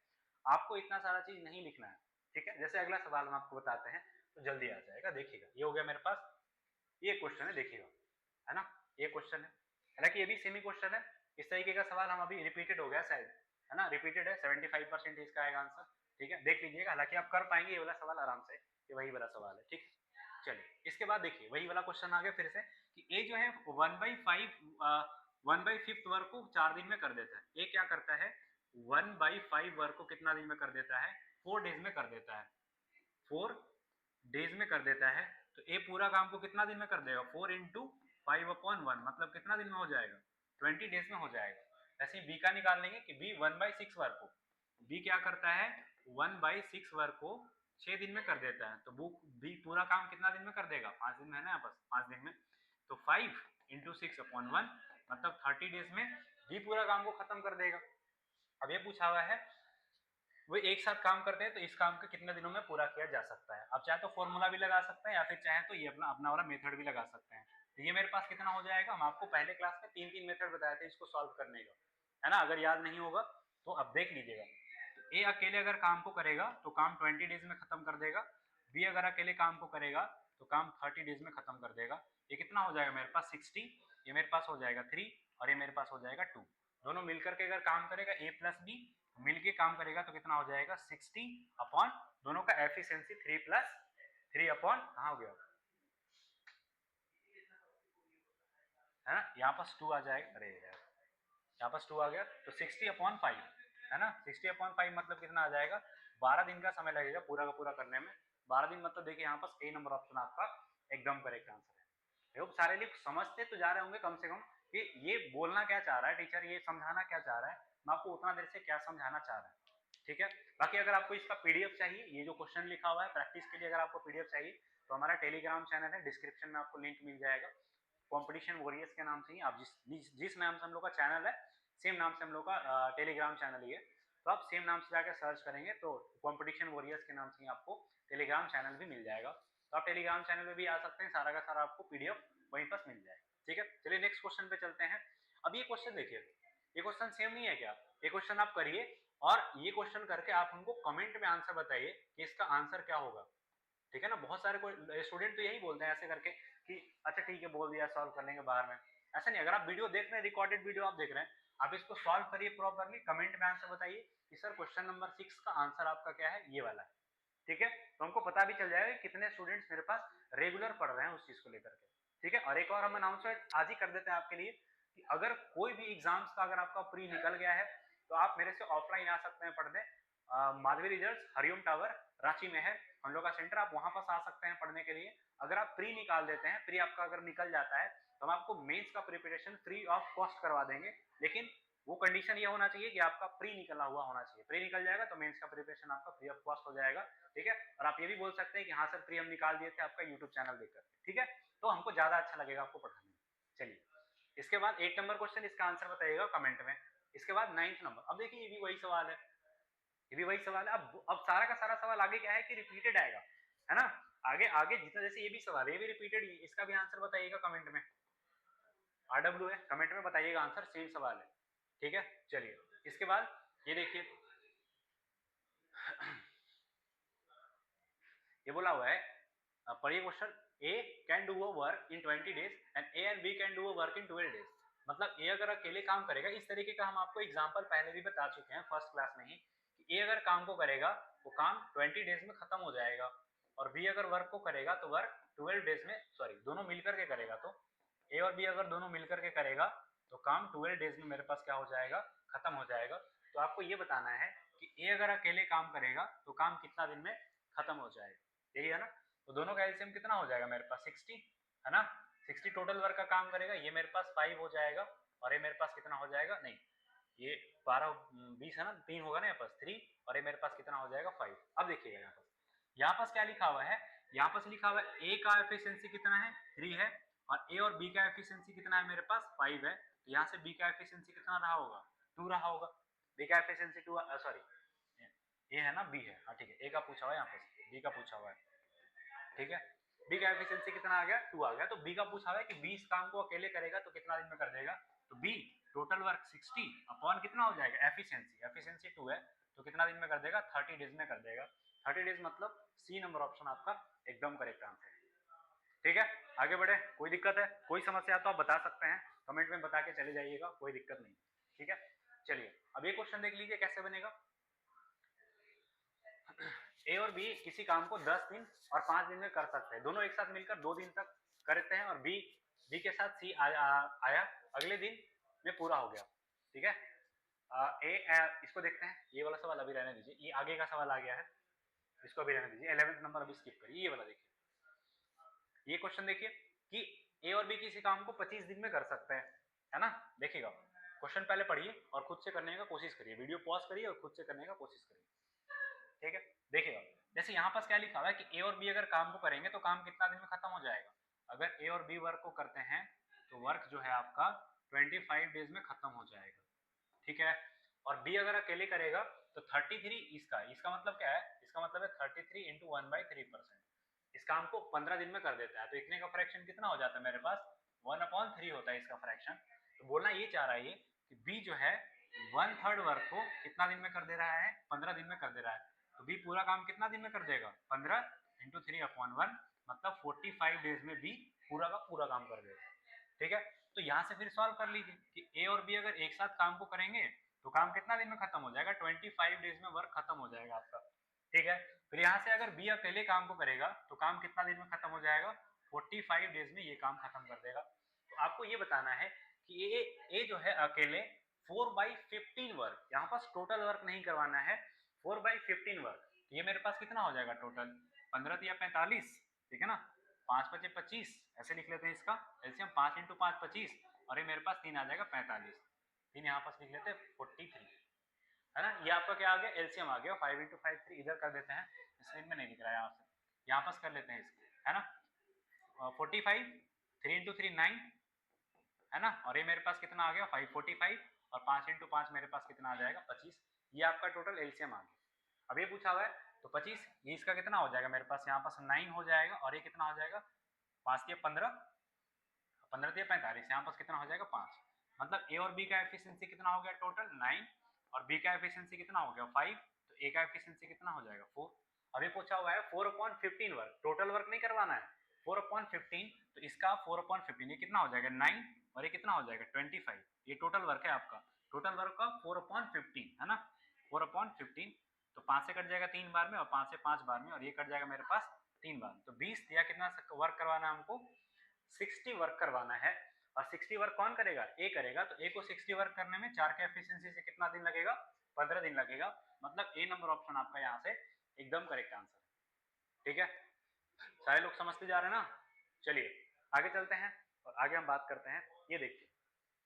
S1: आपको इतना सारा चीज नहीं लिखना है, ठीक है। जैसे अगला सवाल हम आपको बताते हैं तो जल्दी आ जाएगा, देखिएगा। ये हो गया मेरे पास, ये क्वेश्चन है, देखिएगा, है ना, ये क्वेश्चन है। हालांकि ये भी सेमी क्वेश्चन है, इस तरीके का सवाल हम अभी रिपीटेड हो गया शायद, है ना, रिपीटेड है, 75% इसका आएगा आंसर, ठीक है, देख लीजिएगा। हालांकि आप कर पाएंगे ये वाला सवाल आराम से, ये वही वाला सवाल है, ठीक। चलिए इसके बाद देखिए वही वाला क्वेश्चन आ गया फिर से कि ए जो है 1/5 वर्ग को 4 दिन में कर देता है। ए क्या करता है, 1/5 वर्ग को कितना दिन में कर देता है, 4 डेज में कर देता है, 4 डेज में कर देता है। तो ए पूरा काम को कितना दिन में कर देगा, 4 इंटू 5/1, मतलब कितना दिन में हो जाएगा, 20 डेज में हो जाएगा। ऐसे ही बी का निकाल लेंगे कि बी 1/6 वर्ग को, बी क्या करता है 1/6 वर्ग को 6 दिन में कर देता है। तो बी पूरा काम कितना दिन में कर देगा, 5 दिन में, है ना, बस 5 दिन में। तो 5 इंटू 6/1 मतलब 30 डेज में बी पूरा काम को खत्म कर देगा। अब ये पूछा हुआ है वो एक साथ काम करते हैं तो इस काम को कितने दिनों में पूरा किया जा सकता है। अब चाहे तो फॉर्मूला भी लगा सकते हैं या फिर चाहे तो ये अपना अपना वाला मेथड भी लगा सकते हैं। तो ये मेरे पास कितना हो जाएगा, हम आपको पहले क्लास में 3 मेथड बताए थे इसको सॉल्व करने का, है ना, अगर याद नहीं होगा तो अब देख लीजिएगा। तो ए अकेले अगर काम को करेगा तो काम 20 डेज में खत्म कर देगा, बी अगर अकेले काम को करेगा तो काम 30 डेज में खत्म कर देगा। ये कितना हो जाएगा मेरे पास 60, ये मेरे पास हो जाएगा 3 और ये मेरे पास हो जाएगा 2। दोनों मिलकर के अगर काम करेगा ए प्लस बी मिलके काम करेगा तो कितना हो जाएगा 60 अपॉन दोनों का एफिशिएंसी 3 अपॉन कहाँ हो गया, है ना, यहाँ पास 2 आ जाएगा, अरे यार यहाँ पास 2 आ गया तो 60/5, है ना, 60/5 मतलब कितना आ जाएगा, 12 दिन का समय लगेगा पूरा का पूरा करने में। 12 दिन मतलब देखिए यहाँ पास ए नंबर ऑप्शन आपका एकदम करेक्ट आंसर है। देखो सारे लोग समझते तो जा रहे होंगे कम से कम कि ये बोलना क्या चाह रहा है टीचर, ये समझाना क्या चाह रहा है, मैं आपको उतना देर से क्या समझाना चाह रहा है, ठीक है। बाकी अगर आपको इसका पीडीएफ चाहिए, ये जो क्वेश्चन लिखा हुआ है प्रैक्टिस के लिए अगर आपको पीडीएफ चाहिए तो हमारा टेलीग्राम चैनल है, डिस्क्रिप्शन में आपको लिंक मिल जाएगा, कंपटीशन वॉरियर्स के नाम से ही। आप जिस नाम से हम लोग का चैनल है सेम नाम से हम लोग का टेलीग्राम चैनल ही है, तो आप सेम नाम से जाकर सर्च करेंगे तो कंपटीशन वॉरियर्स के नाम से ही आपको टेलीग्राम चैनल भी मिल जाएगा। तो आप टेलीग्राम चैनल में भी आ सकते हैं, सारा का सारा आपको पीडीएफ वहीं पर मिल जाएगा, ठीक है। चलिए नेक्स्ट क्वेश्चन पे चलते हैं। अब ये क्वेश्चन देखिए, ये क्वेश्चन सेम नहीं है क्या, ये क्वेश्चन आप करिए और ये क्वेश्चन करके आप हमको कमेंट में आंसर बताइए कि इसका आंसर क्या होगा, ठीक है ना। बहुत सारे स्टूडेंट तो यही बोलते हैं ऐसे करके कि अच्छा ठीक है बोल दिया सॉल्व कर लेंगे बाहर में, ऐसा नहीं। अगर आप वीडियो देख रहे हैं, रिकॉर्डेड वीडियो आप देख रहे हैं, आप इसको सॉल्व करिए प्रॉपरली, कमेंट में आंसर बताइए कि सर क्वेश्चन नंबर 6 का आंसर आपका क्या है, ये वाला है, ठीक है। तो हमको पता भी चल जाएगा कितने स्टूडेंट्स मेरे पास रेगुलर पढ़ रहे हैं उस चीज को लेकर के, ठीक है। और एक और हम अनाउंसमेंट आज ही कर देते हैं आपके लिए कि अगर कोई भी एग्जाम्स का अगर आपका प्री निकल गया है तो आप मेरे से ऑफलाइन आ सकते हैं पढ़ने। माधवी रिजल्ट हरिओम टावर रांची में है हम लोग का सेंटर, आप वहां पास आ सकते हैं पढ़ने के लिए। अगर आप प्री निकाल देते हैं, प्री आपका अगर निकल जाता है तो हम आपको मेंस का प्रिपरेशन फ्री ऑफ कॉस्ट करवा देंगे, लेकिन वो कंडीशन ये होना चाहिए कि आपका प्री निकला हुआ होना चाहिए। प्री निकल जाएगा तो मेंस का प्रिपरेशन आपका फ्री ऑफ कॉस्ट हो जाएगा, ठीक है। और आप ये भी बोल सकते हैं कि हाँ सर प्री हम निकाल दिए थे आपका यूट्यूब चैनल देखकर, ठीक है, तो हमको ज्यादा अच्छा लगेगा आपको पढ़ाने में। चलिए इसके बाद 8 नंबर क्वेश्चन, इसका आंसर बताइएगा कमेंट में। इसके बाद 9th नंबर, अब देखिए ये भी वही सवाल है, ये भी वही सवाल है। अब सारा का सारा सवाल आगे क्या है कि रिपीटेड आएगा, है ना, आगे आगे जितना, जैसे ये भी सवाल है ये भी रिपीटेड ही, इसका भी आंसर बताइएगा कमेंट में। आरडब्ल्यू है, कमेंट में बताइएगा आंसर, सेम सवाल है, ठीक है। चलिए इसके बाद ये देखिए ये बोला हुआ है, पढ़िए question, A can do a work in 20 days and A and B can do a work in 12 days. मतलब ए अगर अकेले काम करेगा, इस तरीके का हम आपको एग्जांपल पहले भी बता चुके हैं फर्स्ट क्लास में ही कि ए अगर काम को करेगा वो काम 20 डेज में खत्म हो जाएगा और बी अगर वर्क को करेगा तो वर्क 12 डेज में, सॉरी दोनों मिलकर के करेगा, तो ए और बी अगर दोनों मिलकर के करेगा तो काम 12 डेज में मेरे पास क्या हो जाएगा, खत्म हो जाएगा। तो आपको ये बताना है कि ए अगर अकेले काम करेगा तो काम कितना दिन में खत्म हो जाएगा, यही है ना। तो दोनों का एलसीएम कितना हो जाएगा मेरे पास 60, है ना, 60 टोटल वर्क का काम करेगा, ये मेरे पास 5 हो जाएगा और ये मेरे पास कितना हो जाएगा, नहीं ये 12 20 है ना, 3 होगा ना यहाँ पास 3 और ये मेरे पास कितना हो जाएगा 5। अब देखिएगा यहाँ पास क्या लिखा हुआ है, यहाँ पास लिखा हुआ है ए का एफिशिएंसी कितना है 3 है और ए और बी का एफिशिएंसी कितना है मेरे पास 5 है। तो यहाँ से बी का एफिशिएंसी कितना रहा होगा, 2 रहा होगा, बी का एफिशिएंसी 2, सॉरी ए है ना, बी है, हाँ ठीक है, ए का पूछा हुआ है यहाँ पर, बी का पूछा हुआ है, ठीक है। बी का एफिशिएंसी कितना आ गया 2 आ गया। तो बी का पूछा हुआ है कि 20 काम को अकेले करेगा तो कितना दिन में कर देगा, तो बी टोटल वर्क 60 अपॉन कितना हो जाएगा एफिशिएंसी, एफिशिएंसी 2 है तो कितना दिन में कर देगा, 30 डेज में कर देगा। 30 डेज मतलब सी नंबर ऑप्शन आपका एकदम करेक्ट आंसर है। ठीक है, आगे बढ़े। कोई दिक्कत है, कोई समस्या तो आप बता सकते हैं, कमेंट में बता के चले जाइएगा, कोई दिक्कत नहीं। ठीक है, चलिए अब ये क्वेश्चन देख लीजिए कैसे बनेगा। ए और बी किसी काम को 10 दिन और 5 दिन में कर सकते हैं, दोनों एक साथ मिलकर 2 दिन तक करते हैं, और बी के साथ सी आया अगले दिन में पूरा हो गया। ठीक है, इसको देखते हैं, ये वाला सवाल अभी रहने दीजिए, ये आगे का सवाल आ गया है, इसको अभी रहने दीजिए, 11th नंबर अभी स्किप करिए, ये वाला देखिए। ये क्वेश्चन देखिए कि ए और बी किसी काम को 25 दिन में कर सकते हैं, है ना। देखिएगा क्वेश्चन पहले पढ़िए और खुद से करने का कोशिश करिए, वीडियो पॉज करिए और खुद से करने का कोशिश करिए। ठीक है, देखिएगा जैसे यहाँ पास क्या लिखा हुआ है कि ए और बी अगर काम को करेंगे तो काम कितना दिन में खत्म हो जाएगा। अगर ए और बी वर्क को करते हैं तो वर्क जो है आपका 25 डेज में खत्म हो जाएगा। ठीक है, और बी अगर अकेले करेगा तो 33, इसका मतलब क्या है, इसका मतलब है 33 इंटू 1/3%। इस काम को 15 दिन में कर देता है, तो इतने का फ्रैक्शन कितना हो जाता है मेरे पास, 1/3 होता है इसका फ्रैक्शन। तो बोलना ये चाह रहा है ये कि बी जो है 1/3 वर्क को कितना दिन में कर दे रहा है, 15 दिन में कर दे रहा है। तो बी पूरा काम कितना दिन में कर देगा, 15 इंटू 3/1, मतलब 45 डेज में बी पूरा का पूरा काम कर देगा। ठीक है, तो यहाँ से फिर सॉल्व कर लीजिए कि ए और बी अगर एक साथ काम को करेंगे तो काम कितना दिन में खत्म हो जाएगा, 25 डेज में वर्क खत्म हो जाएगा आपका। ठीक है, फिर यहाँ से अगर बी अकेले काम को करेगा तो काम कितना दिन में खत्म हो जाएगा, 45 डेज में ये काम खत्म कर देगा। तो आपको ये बताना है कि ए जो है अकेले 4/15 वर्क, यहाँ पास टोटल वर्क नहीं करवाना है, 4/15 वर्क, तो ये मेरे पास कितना हो जाएगा टोटल, 15 या 45, ठीक है ना, 5 × 5 = 25, ऐसे लिख लेते हैं इसका एलसीएम, 5 × 5 = 25, और ये मेरे पास 3 आ जाएगा 45, 3 यहाँ पास लिख लेते हैं 43, है ना। ये आपका क्या आ गया, एलसीएम आ गया। 5 × 5 3 इधर कर देते हैं, स्क्रीन में नहीं दिख रहा है, यहाँ से यहाँ पास कर लेते हैं इसको, है ना। 45, 3 × 3 9, है ना, और ये मेरे पास कितना आ गया 545, और 5 × 5 मेरे पास कितना आ जाएगा 25। ये आपका टोटल एलसीएम आ गया। अब ये पूछा हुआ है तो 25, ये इसका कितना हो जाएगा मेरे पास, यहाँ पास 9 हो जाएगा, और ये कितना हो जाएगा 5 × 15, 15 × 45, यहाँ पास कितना हो जाएगा 5। मतलब ए और बी का एफिशिएंसी कितना हो गया टोटल 9, और बी का एफिशिएंसी कितना हो गया 5, तो ए का एफिशिएंसी कितना हो जाएगा 4। अभी पूछा हुआ है 4/15 वर्क, टोटल वर्क नहीं करवाना है, 4/15, तो इसका 4/15 ये कितना हो जाएगा 9, और ये कितना हो जाएगा 25। ये टोटल वर्क है आपका, टोटल वर्क का 4/15, है ना, 4/15, तो 5 से कट जाएगा 3 बार में, और 5 से 5 बार में, और ये कट जाएगा मेरे पास 3 बार, तो 20 या कितना वर्क करवाना है हमको, 60 वर्क करवाना है। और 60 वर्क कौन करेगा, ए करेगा, तो ए को 60 वर्क करने में 4 के एफिशिएंसी से कितना दिन लगेगा, 15 दिन लगेगा। मतलब ए नंबर ऑप्शन आपका यहाँ से एकदम करेक्ट आंसर है। ठीक है, सारे लोग समझते जा रहे हैं ना। चलिए आगे चलते हैं और आगे हम बात करते हैं। ये देखिए,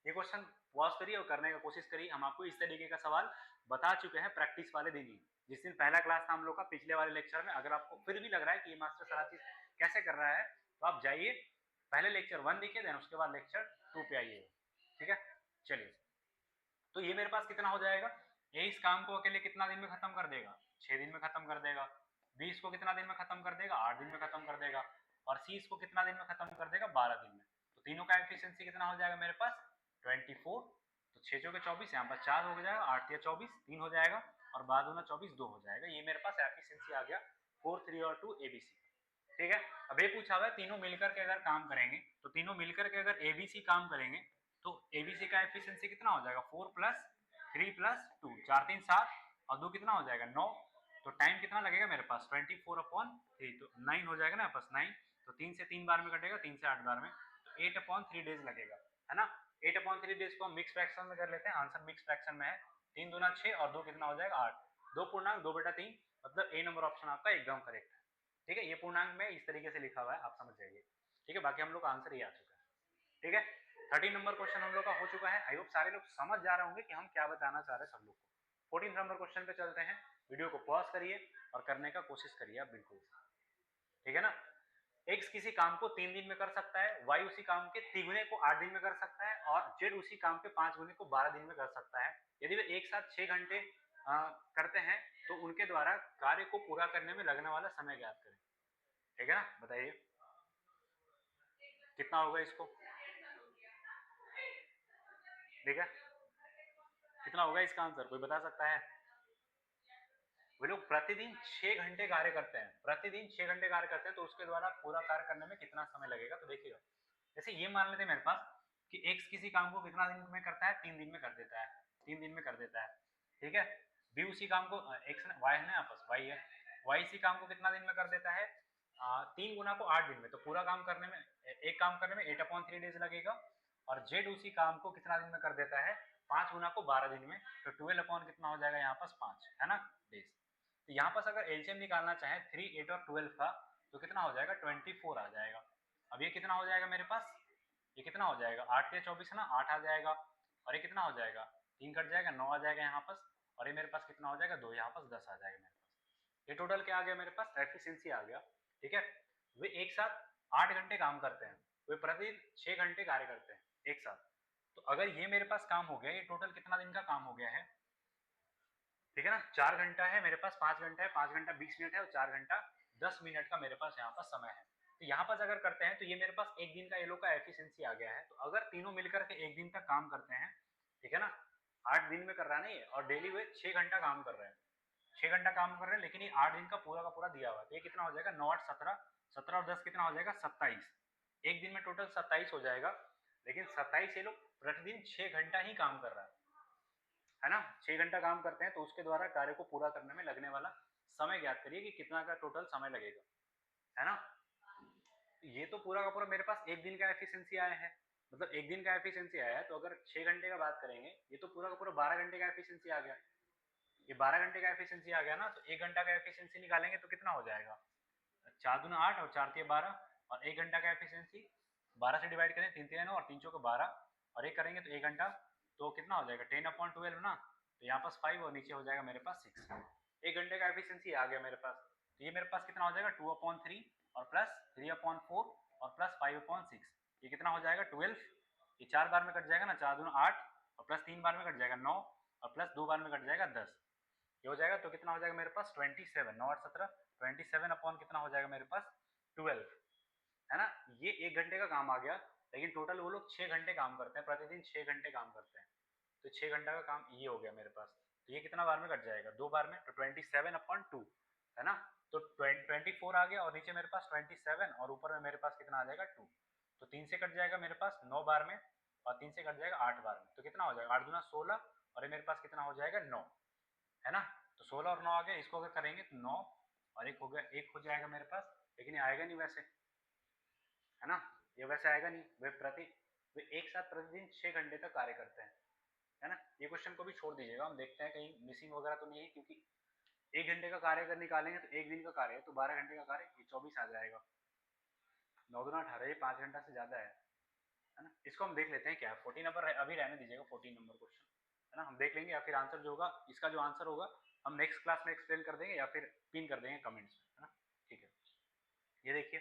S1: ये क्वेश्चन पॉज करिए और करने का कोशिश करिए। हम आपको इस तरीके का सवाल बता चुके हैं प्रैक्टिस वाले दिन ही, जिस दिन पहला क्लास था हम लोग का पिछले वाले लेक्चर में। अगर आपको फिर भी लग रहा है कि ये मास्टर सारा चीज कैसे कर रहा है, तो आप जाइए पहले लेक्चर 1 देखिए, देन उसके बाद लेक्चर 2 पे आइए। ठीक है, चलिए, तो ये मेरे पास कितना हो जाएगा, ए इस काम को अकेले कितना दिन में खत्म कर देगा, 6 दिन में खत्म कर देगा। बी इसको कितना दिन में खत्म कर देगा, 8 दिन में खत्म कर देगा। और सी इसको कितना दिन में खत्म कर देगा, 12 दिन में। तो तीनों का एफिशिएंसी कितना हो जाएगा मेरे पास 24, तो 6 × 24, यहाँ पर 4 हो जाएगा, 8 या 24 3 हो जाएगा, और 12 × 24 2 हो जाएगा। ये मेरे पास एफिशिएंसी आ गया 4, 3 और 2 एबीसी। ठीक है, अब ये पूछा हुआ है तीनों मिलकर के अगर काम करेंगे, तो तीनों मिलकर के अगर एबीसी काम करेंगे तो एबीसी का एफिशिएंसी कितना हो जाएगा, 4 + 3 + 2, 4 3 7, और 2 कितना हो जाएगा 9। तो टाइम कितना लगेगा मेरे पास 24/3, तो 9 हो जाएगा ना बस 9, तो 3 से 3 बार में कटेगा, 3 से 8 बार में, तो 8/3 डेज लगेगा, है ना। 8/3 डेज को हम मिक्स फ्रैक्शन में कर लेते हैं, आंसर मिक्स फ्रैक्शन में है, 3 दूना 6 और 2 कितना हो जाएगा 8, 2 पूर्णांक 2/3, मतलब ए नंबर ऑप्शन आपका एकदम करेक्ट है। ठीक है, ये पूर्णांक में इस तरीके से लिखा हुआ है, आप समझ जाइए। ठीक है, बाकी हम लोग का आंसर ये आ चुका है। ठीक है, 13 नंबर क्वेश्चन हम लोग का हो चुका है। आई होप सारे लोग समझ जा रहे होंगे कि हम क्या बताना चाह रहे हैं सब लोग को। 14 नंबर क्वेश्चन पे चलते हैं, वीडियो को पॉज करिए और करने का कोशिश करिए आप बिल्कुल। ठीक है ना, एक्स किसी काम को 3 दिन में कर सकता है, वाई उसी काम के तिगुने को 8 दिन में कर सकता है, और जेड उसी काम के 5 गुने को 12 दिन में कर सकता है। यदि वे एक साथ 6 घंटे करते हैं तो उनके द्वारा कार्य को पूरा करने में लगने वाला समय ज्ञात करें। ठीक है ना, बताइए कितना होगा इसको, ठीक है, कितना होगा इसका आंसर, कोई बता सकता है। वे लोग प्रतिदिन 6 घंटे कार्य करते हैं, प्रतिदिन 6 घंटे कार्य करते हैं, तो उसके द्वारा पूरा कार्य करने में कितना समय लगेगा। तो देखिएगा, जैसे ये मान लेते हैं मेरे पास कि एक्स किसी काम को कितना दिन में करता है, 3 दिन में कर देता है, 3 दिन में कर देता है, ठीक है। बी उसी काम को एक्स वाई है ना, आपस वाई है, वाई इसी काम को कितना दिन में कर देता है, 3 गुना को 8 दिन में। तो पूरा काम करने में, एक काम करने में 8/3 डेज लगेगा। और जेड उसी काम को कितना दिन में कर देता है, 5 गुना को 12 दिन में। तो 12 अपॉन कितना हो जाएगा यहाँ पास 5, है ना, डेज। तो यहाँ पास अगर एलसीएम निकालना चाहे 3, 8 और 12 का, तो कितना हो जाएगा, 24 आ जाएगा। अब ये कितना हो जाएगा मेरे पास, ये कितना हो जाएगा, 8 या 24 है ना, 8 आ जाएगा। और ये कितना हो जाएगा, 3 कट जाएगा, 9 आ जाएगा यहाँ पास। और ये मेरे पास कितना हो जाएगा, 2, यहाँ पास 10 आ जाएगा मेरे पास। ये टोटल क्या आ गया मेरे पास, एफिशिएंसी आ गया, ठीक है। वे एक साथ 8 घंटे काम करते हैं, वे प्रतिदिन 6 घंटे कार्य करते हैं एक साथ। तो अगर ये मेरे पास काम हो गया, ये टोटल कितना दिन का काम हो गया है, ठीक है ना। 4 घंटा है मेरे पास, 5 घंटा है, 5 घंटा 20 मिनट है, और 4 घंटा 10 मिनट का मेरे पास यहाँ पास समय है। तो यहाँ पास अगर करते हैं तो ये मेरे पास एक दिन का ये लोग का एफिशिएंसी आ गया है। तो अगर तीनों मिलकर के एक दिन तक काम करते हैं, ठीक है ना, 8 दिन में कर रहा नहीं है, और डेली वे 6 घंटा काम कर रहे हैं, 6 घंटा काम कर रहे हैं, लेकिन ये 8 दिन का पूरा दिया हुआ है। तो ये कितना हो जाएगा, 9, 8, 17, 17 और 10 कितना हो जाएगा, 27। एक दिन में टोटल 27 हो जाएगा। लेकिन 27 ये लोग प्रतिदिन 6 घंटा ही काम कर रहा है ना, 6 घंटा काम करते हैं। तो उसके द्वारा कार्य को पूरा करने में लगने वाला समय ज्ञात करिए कि कितना का टोटल समय लगेगा, है ना। ये तो पूरा का पूरा मेरे पास एक दिन का एफिशिएंसी आया है, मतलब एक दिन का एफिशिएंसी आया है। तो अगर 6 घंटे का बात करेंगे, ये तो पूरा का पूरा 12 घंटे का एफिशिएंसी आ गया। ये 12 घंटे का एफिशिएंसी आ गया ना, तो 1 घंटा का एफिशिएंसी निकालेंगे तो कितना हो जाएगा, 4 दूना 8 और 4 तिया 12। और 1 घंटा का एफिशिएंसी 12 से डिवाइड करें, 3 तिया 9 और 3 चौके 12, और एक करेंगे तो 1 घंटा, तो कितना हो जाएगा 10/12 ना। तो यहाँ पास 5 और नीचे हो जाएगा मेरे पास 6। 1 घंटे का एफिशिएंसी आ गया मेरे पास। तो ये मेरे पास कितना हो जाएगा, 2/3 और प्लस 3/4 और प्लस 5/6। ये कितना हो जाएगा 12। ये 4 बार में कट जाएगा ना, 4 दूना 8 और प्लस 3 बार में कट जाएगा 9 और प्लस 2 बार में कट जाएगा 10। ये हो जाएगा, तो कितना हो जाएगा मेरे पास 27, 9 8 17, 27 अपॉन कितना हो जाएगा मेरे पास 12, है ना। ये 1 घंटे का काम आ गया। लेकिन टोटल वो लोग 6 घंटे काम करते हैं, प्रतिदिन 6 घंटे काम करते हैं। तो 6 घंटा का काम ये हो गया मेरे पास। तो ये कितना बार में कट जाएगा, 2 बार में, तो 27/2, है ना। तो 24 आ गया, और नीचे मेरे पास 27, और ऊपर में मेरे पास कितना आ जाएगा 2। तो 3 से कट जाएगा मेरे पास 9 बार में, और 3 से कट जाएगा 8 बार में। तो कितना हो जाएगा, 8 दूना 16, और ये मेरे पास कितना हो जाएगा 9, है ना। तो 16 और 9 आ गया, इसको अगर करेंगे तो 9 और 1 हो गया, 1 हो जाएगा मेरे पास। लेकिन ये आएगा नहीं वैसे, है ना, ये वैसे आएगा नहीं। वे एक साथ प्रतिदिन 6 घंटे तक कार्य करते हैं, है ना। ये क्वेश्चन को भी छोड़ दीजिएगा, हम देखते हैं कहीं मिसिंग वगैरह तो नहीं है, क्योंकि 1 घंटे का कार्य अगर निकालेंगे तो 1 दिन का कार्य है, तो 12 घंटे का कार्य, ये 24 आ जाएगा। 9 दूना 18, ये 5 घंटा से ज्यादा है ना। इसको हम देख लेते हैं क्या है, 14 नंबर अभी रहने दीजिएगा, 14 नंबर क्वेश्चन, है ना, हम देख लेंगे। या फिर आंसर जो होगा, इसका जो आंसर होगा हम नेक्स्ट क्लास में एक्सप्लेन कर देंगे, या फिर पिन कर देंगे कमेंट्स में, है ना। ठीक है, ये देखिए,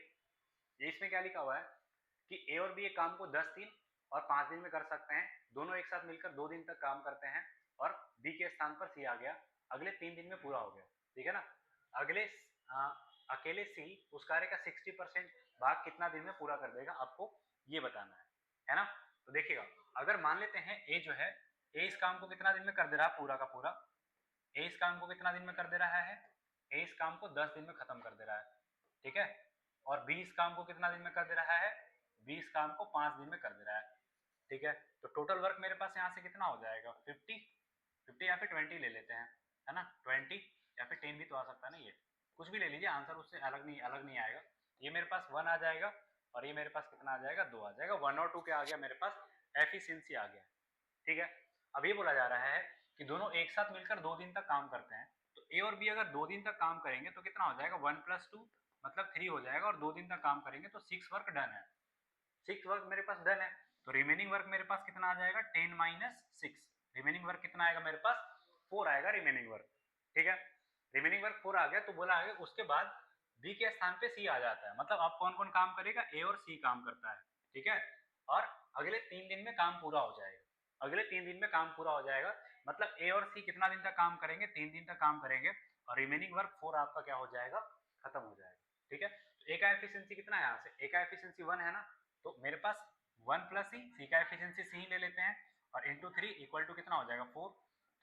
S1: ये इसमें क्या लिखा हुआ है कि ए और बी एक काम को 10 दिन और 5 दिन में कर सकते हैं। दोनों एक साथ मिलकर 2 दिन तक काम करते हैं, और बी के स्थान पर सी आ गया, अगले 3 दिन में पूरा हो गया, ठीक है ना। अगले अकेले सी उस कार्य का 60% भाग कितना दिन में पूरा कर देगा, आपको ये बताना है ना। तो देखिएगा, अगर मान लेते हैं ए जो है, ए इस काम को कितना दिन में कर दे रहा है पूरा का पूरा, ए इस काम को कितना दिन में कर दे रहा है, ए इस काम को 10 दिन में खत्म कर दे रहा है, ठीक है। और बी इस काम को कितना दिन में कर दे रहा है, बी इस काम को 5 दिन में कर दे रहा है, ठीक है। तो टोटल वर्क मेरे पास यहाँ से कितना हो जाएगा, 50 या फिर 20 ले लेते हैं, है ना, 20 या फिर 10 भी तो आ सकता है ना, ये कुछ भी ले लीजिए, आंसर उससे अलग नहीं आएगा। ये मेरे पास 1 आ जाएगा, और ये मेरे पास कितना आ जाएगा, 2 आ जाएगा। 1 और 2 क्या आ गया मेरे पास, एफिशिएंसी आ गया, ठीक है। अब ये बोला जा रहा है कि दोनों एक साथ मिलकर 2 दिन तक काम करते हैं। तो ए और बी अगर 2 दिन तक काम करेंगे तो कितना हो जाएगा, 1 + 2 मतलब 3 हो जाएगा, और 2 दिन तक काम करेंगे तो 6 वर्क डन है, 6 वर्क मेरे पास डन है। तो रिमेनिंग वर्क मेरे पास कितना आ जाएगा, 10 - 6, रिमेनिंग वर्क कितना आएगा मेरे पास, 4 आएगा रिमेनिंग वर्क, ठीक है। रिमेनिंग वर्क 4 आ गया, तो बोला आगे उसके बाद बी के स्थान पे सी आ जाता है, मतलब अब कौन कौन काम करेगा, ए और सी काम करता है, ठीक है। और अगले 3 दिन में काम पूरा हो जाएगा, अगले 3 दिन में काम पूरा हो जाएगा, मतलब ए और सी कितना दिन तक काम करेंगे, 3 दिन तक काम करेंगे, और रिमेनिंग वर्क 4 आपका क्या हो जाएगा, खत्म हो जाएगा, ठीक है। तो ए का एफिशिएंसी कितना है, यहाँ से ए का एफिशिएंसी 1 है ना, तो मेरे पास 1 + सी का एफिशिएंसी सी ले लेते हैं, और इंटू 3 इक्वल टू कितना हो जाएगा 4।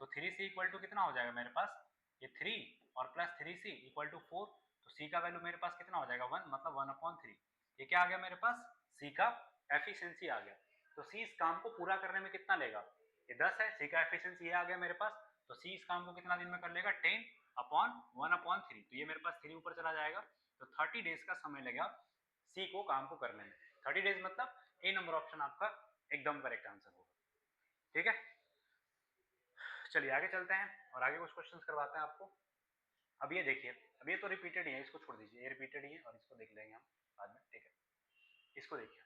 S1: तो 3 सी इक्वल टू कितना हो जाएगा मेरे पास, ये 3 और प्लस 3c इक्वल टू 4, तो c का वैल्यू मेरे पास कितना हो जाएगा 1, मतलब 1/3। ये क्या आ गया मेरे पास, c का एफिशिएंसी आ गया। तो c इस काम को पूरा करने में कितना लेगा, ये 10 है, c का एफिशिएंसी ये आ गया मेरे पास। तो c इस काम को कितना दिन में कर लेगा, 10/1/3। तो ये मेरे पास 3 ऊपर चला जाएगा, तो 30 डेज का समय लगेगा c को काम को करने में। 30 डेज मतलब ए नंबर ऑप्शन आपका एकदम करेक्ट आंसर होगा। ठीक है, चलिए आगे चलते हैं और आगे कुछ क्वेश्चंस करवाते हैं आपको। अब ये देखिए, अब ये तो रिपीटेड ही है, इसको छोड़ दीजिए, ये रिपीटेड ही है और इसको देख लेंगे हम बाद में। ठीक है, इसको देखिए,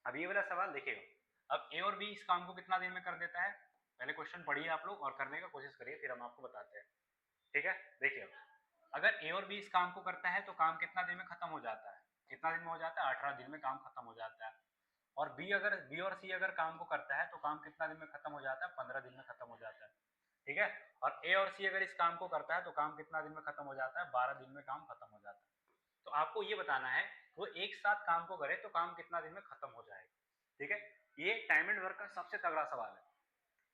S1: अब ये वाला सवाल देखिएगा। अब ए और बी इस काम को कितना दिन में कर देता है, पहले क्वेश्चन पढ़िए आप लोग और करने का कोशिश करिए, फिर हम आपको बताते हैं। ठीक है, देखिए अगर ए और बी इस काम को करता है तो काम कितना दिन में खत्म हो जाता है, कितना दिन में हो जाता है, 18 दिन में काम खत्म हो जाता है। और बी और सी अगर काम को करता है तो काम कितना दिन में खत्म हो जाता है, 15 दिन में खत्म हो जाता है। ठीक है, और ए और सी अगर इस काम को करता है तो काम कितना दिन में खत्म हो जाता है, 12 दिन में काम खत्म हो जाता है। तो आपको ये बताना है वो एक साथ काम को करे तो काम कितना दिन में खत्म हो जाएगा। ठीक है, ये टाइम एंड वर्क का सबसे तगड़ा सवाल है।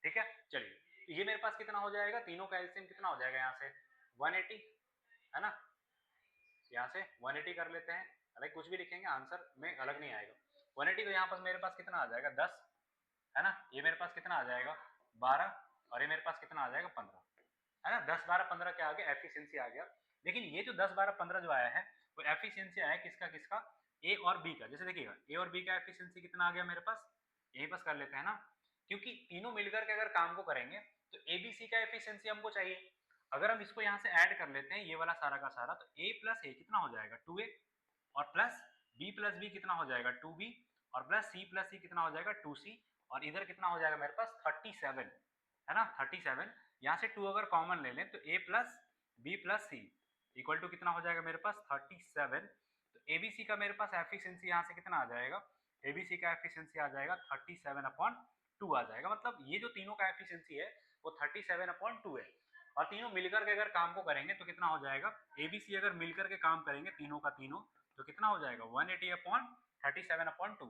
S1: ठीक है, चलिए ये मेरे पास कितना हो जाएगा, तीनों का एलसीएम कितना हो जाएगा, यहाँ से 180 है ना, यहाँ से 180 कर लेते हैं, अलग कुछ भी लिखेंगे आंसर में अलग नहीं आएगा। 180 तो यहाँ पर मेरे पास कितना आ जाएगा 10 है ना, ये मेरे पास कितना आ जाएगा 12, और ये मेरे पास कितना आ जाएगा 15 है ना। 10 12 15 क्या आ गया, एफिशिएंसी आ गया। लेकिन ये जो 10 12 15 जो आया है वो एफिशिएंसी आया किसका किसका, ए और बी का। जैसे देखिएगा ए और बी का एफिशिएंसी कितना आ गया मेरे पास, यहीं पास कर लेते हैं ना, क्योंकि तीनों मिलकर के अगर काम को करेंगे तो ए बी सी का एफिशिएंसी हमको चाहिए। अगर हम इसको यहाँ से ऐड कर लेते हैं ये वाला सारा का सारा, तो ए प्लस ए कितना हो जाएगा 2a, और प्लस बी कितना हो जाएगा 2b, और प्लस सी कितना हो जाएगा 2c, और इधर कितना हो जाएगा मेरे पास 37 है ना, 37। यहाँ से 2 अगर कॉमन ले लें तो a plus B plus C equal to कितना हो जाएगा मेरे पास 37। तो एबीसी का मेरे पास एफिशिएंसी यहाँ से कितना आ जाएगा, एबीसी का एफिशिएंसी आ जाएगा 37/2 आ जाएगा। मतलब ये जो तीनों का एफिशिएंसी है वो 37/2 है। और तीनों मिलकर के अगर काम को करेंगे तो कितना हो जाएगा, एबीसी अगर मिलकर के काम करेंगे तीनों का तीनों तो कितना हो जाएगा 180/37/2।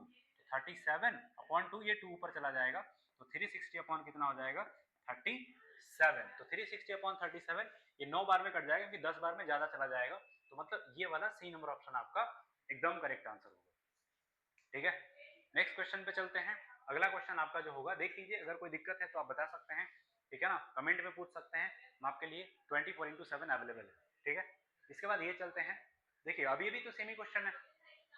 S1: 37/2 ये 2 ऊपर चला जाएगा तो 360 कितना हो जाएगा 37। तो 360/37 ये 9 बार में कट जाएगा क्योंकि 10 बार में ज्यादा चला जाएगा। तो मतलब ये वाला सी नंबर ऑप्शन आपका एकदम करेक्ट आंसर होगा। ठीक है, नेक्स्ट क्वेश्चन पे चलते हैं। अगला क्वेश्चन आपका जो होगा देख लीजिए, अगर कोई दिक्कत है तो आप बता सकते हैं। ठीक है ना, कमेंट में पूछ सकते हैं, हम आपके लिए 24/7 अवेलेबल है। ठीक है, इसके बाद ये चलते हैं, देखिए अब ये भी तो सेम ही क्वेश्चन है,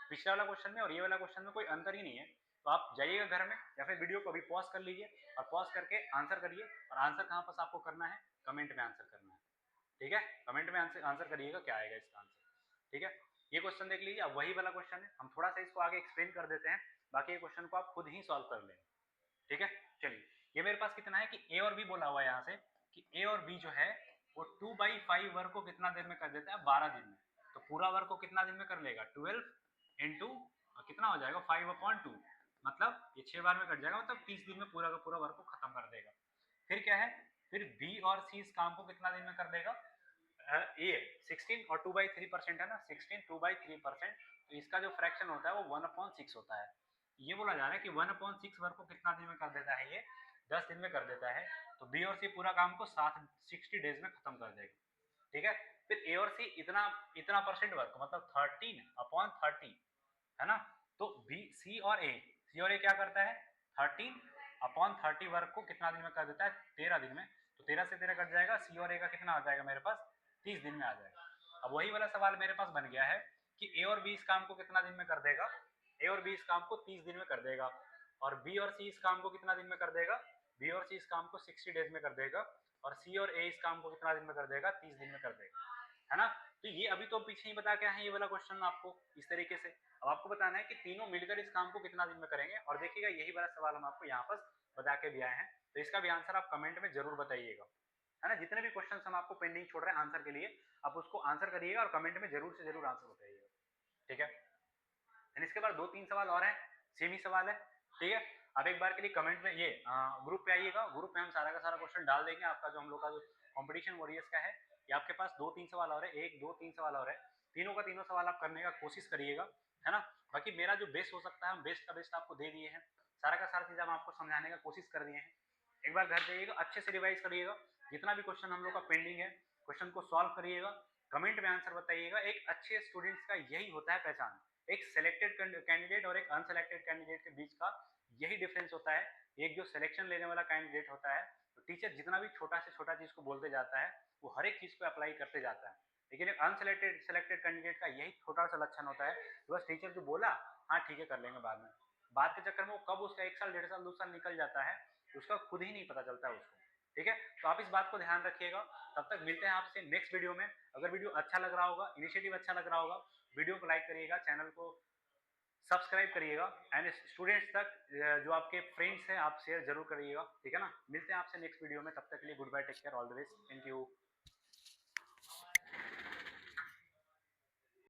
S1: पिछला वाला क्वेश्चन में और ये वाला क्वेश्चन में कोई अंतर ही नहीं है। तो आप जाइएगा घर में या फिर वीडियो को अभी पॉज कर लीजिए और पॉज करके आंसर करिए। और आंसर कहाँ पर आपको करना है, कमेंट में आंसर करना है। ठीक है, कमेंट में आंसर करिएगा क्या आएगा इसका आंसर। ठीक है, ये क्वेश्चन देख लीजिए, अब वही वाला क्वेश्चन है, हम थोड़ा सा इसको आगे एक्सप्लेन कर देते हैं, बाकी ये क्वेश्चन को आप खुद ही सॉल्व कर लेंगे। ठीक है, चलिए ये मेरे पास कितना है कि ए और बी बोला हुआ है यहाँ से कि ए और बी जो है वो 2/5 वर्क को कितना देर में कर देता है, 12 दिन में। तो पूरा वर्क को कितना दिन में कर लेगा, 12 इंटू कितना हो जाएगा 5/2, मतलब ये 6 बार में कट जाएगा, मतलब 30 दिन में पूरा का पूरा वर्क को खत्म कर देगा। फिर क्या है, फिर बी और सी इस काम को कितना दिन में कर देगा, ये 16 और 2/3% है ना, 16 2/3%। तो इसका जो फ्रैक्शन होता है वो 1/6 होता है। ये बोला जा रहा है कि 1/6 वर्क को कितना दिन में कर देता है, ये 10 दिन में कर देता है। तो बी और सी पूरा काम को 60 डेज में खत्म कर देगा। ठीक है, फिर ए और सी इतना इतना परसेंट वर्क मतलब 13/30 है ना। तो बी सी और ए क्या करता है 13/30 वर्क को कितना दिन में कर देता है, 13 दिन में। तो 13 से 13 कट जाएगा, सी और ए का कितना आ जाएगा मेरे पास 30 दिन में आ जाएगा। अब वही वाला सवाल मेरे पास बन गया है कि ए और बी इस काम को कितना दिन में कर देगा, ए और बी इस काम को 30 दिन में कर देगा, और बी और सी इस काम को कितना दिन में कर देगा, बी और सी इस काम को 60 डेज में कर देगा, और सी और ए इस काम को कितना दिन में कर देगा, 30 दिन में कर देगा, है ना। तो ये अभी तो पीछे ही बता के आए हैं ये वाला क्वेश्चन आपको इस तरीके से। अब आपको बताना है कि तीनों मिलकर इस काम को कितना दिन में करेंगे, और देखिएगा यही वाला सवाल हम आपको यहाँ पर बता के भी आए हैं। तो इसका भी आंसर आप कमेंट में जरूर बताइएगा, है ना। जितने भी क्वेश्चन हम आपको पेंडिंग छोड़ रहे हैं आंसर के लिए, आप उसको आंसर करिएगा और कमेंट में जरूर से जरूर आंसर बताइएगा। ठीक है, इसके बाद 2-3 सवाल और हैं, सेम ही सवाल है। ठीक है, आप एक बार के लिए कमेंट में ये ग्रुप पे आइएगा, ग्रुप में हम सारा का सारा क्वेश्चन डाल देंगे। आपका जो हम लोग का जो कॉम्पिटिशन वॉरियर्स का है, ये आपके पास 2-3 सवाल और है, 1-2-3 सवाल और है, तीनों का तीनों सवाल आप करने का कोशिश करिएगा, है ना। बाकी मेरा जो बेस्ट हो सकता है हम बेस्ट का बेस्ट आपको दे दिए हैं, सारा का सारा चीज़ हम आपको समझाने का कोशिश कर दिए हैं। एक बार घर जाइएगा, अच्छे से रिवाइज करिएगा, जितना भी क्वेश्चन हम लोग का पेंडिंग है, क्वेश्चन को सॉल्व करिएगा, कमेंट में आंसर बताइएगा। एक अच्छे स्टूडेंट्स का यही होता है पहचान, एक सिलेक्टेड कैंडिडेट और एक अनसिलेक्टेड कैंडिडेट के बीच का यही डिफरेंस होता है। एक जो सिलेक्शन लेने वाला कैंडिडेट होता है, तो टीचर जितना भी छोटा से छोटा चीज को बोलते जाता है, वो हर एक चीज को अप्लाई करते जाता है। लेकिन एक अनसिलेक्टेड सिलेक्टेड कैंडिडेट का यही छोटा सा लक्षण होता है, बस टीचर जो बोला, हाँ ठीक है कर लेंगे बाद में, बात के चक्कर में वो कब उसका 1 साल 1.5 साल 2 साल निकल जाता है, उसका खुद ही नहीं पता चलता है उसको। ठीक है, तो आप इस बात को ध्यान रखिएगा। तब तक मिलते हैं आपसे नेक्स्ट वीडियो में। अगर वीडियो अच्छा लग रहा होगा, इनिशिएटिव अच्छा लग रहा होगा, वीडियो को लाइक करिएगा, चैनल को सब्सक्राइब करिएगा, एंड स्टूडेंट्स तक जो आपके फ्रेंड्स हैं आप शेयर जरूर करिएगा। ठीक है ना, मिलते हैं आपसे नेक्स्ट वीडियो में, तब तक के लिए goodbye, take care, all the best, thank you.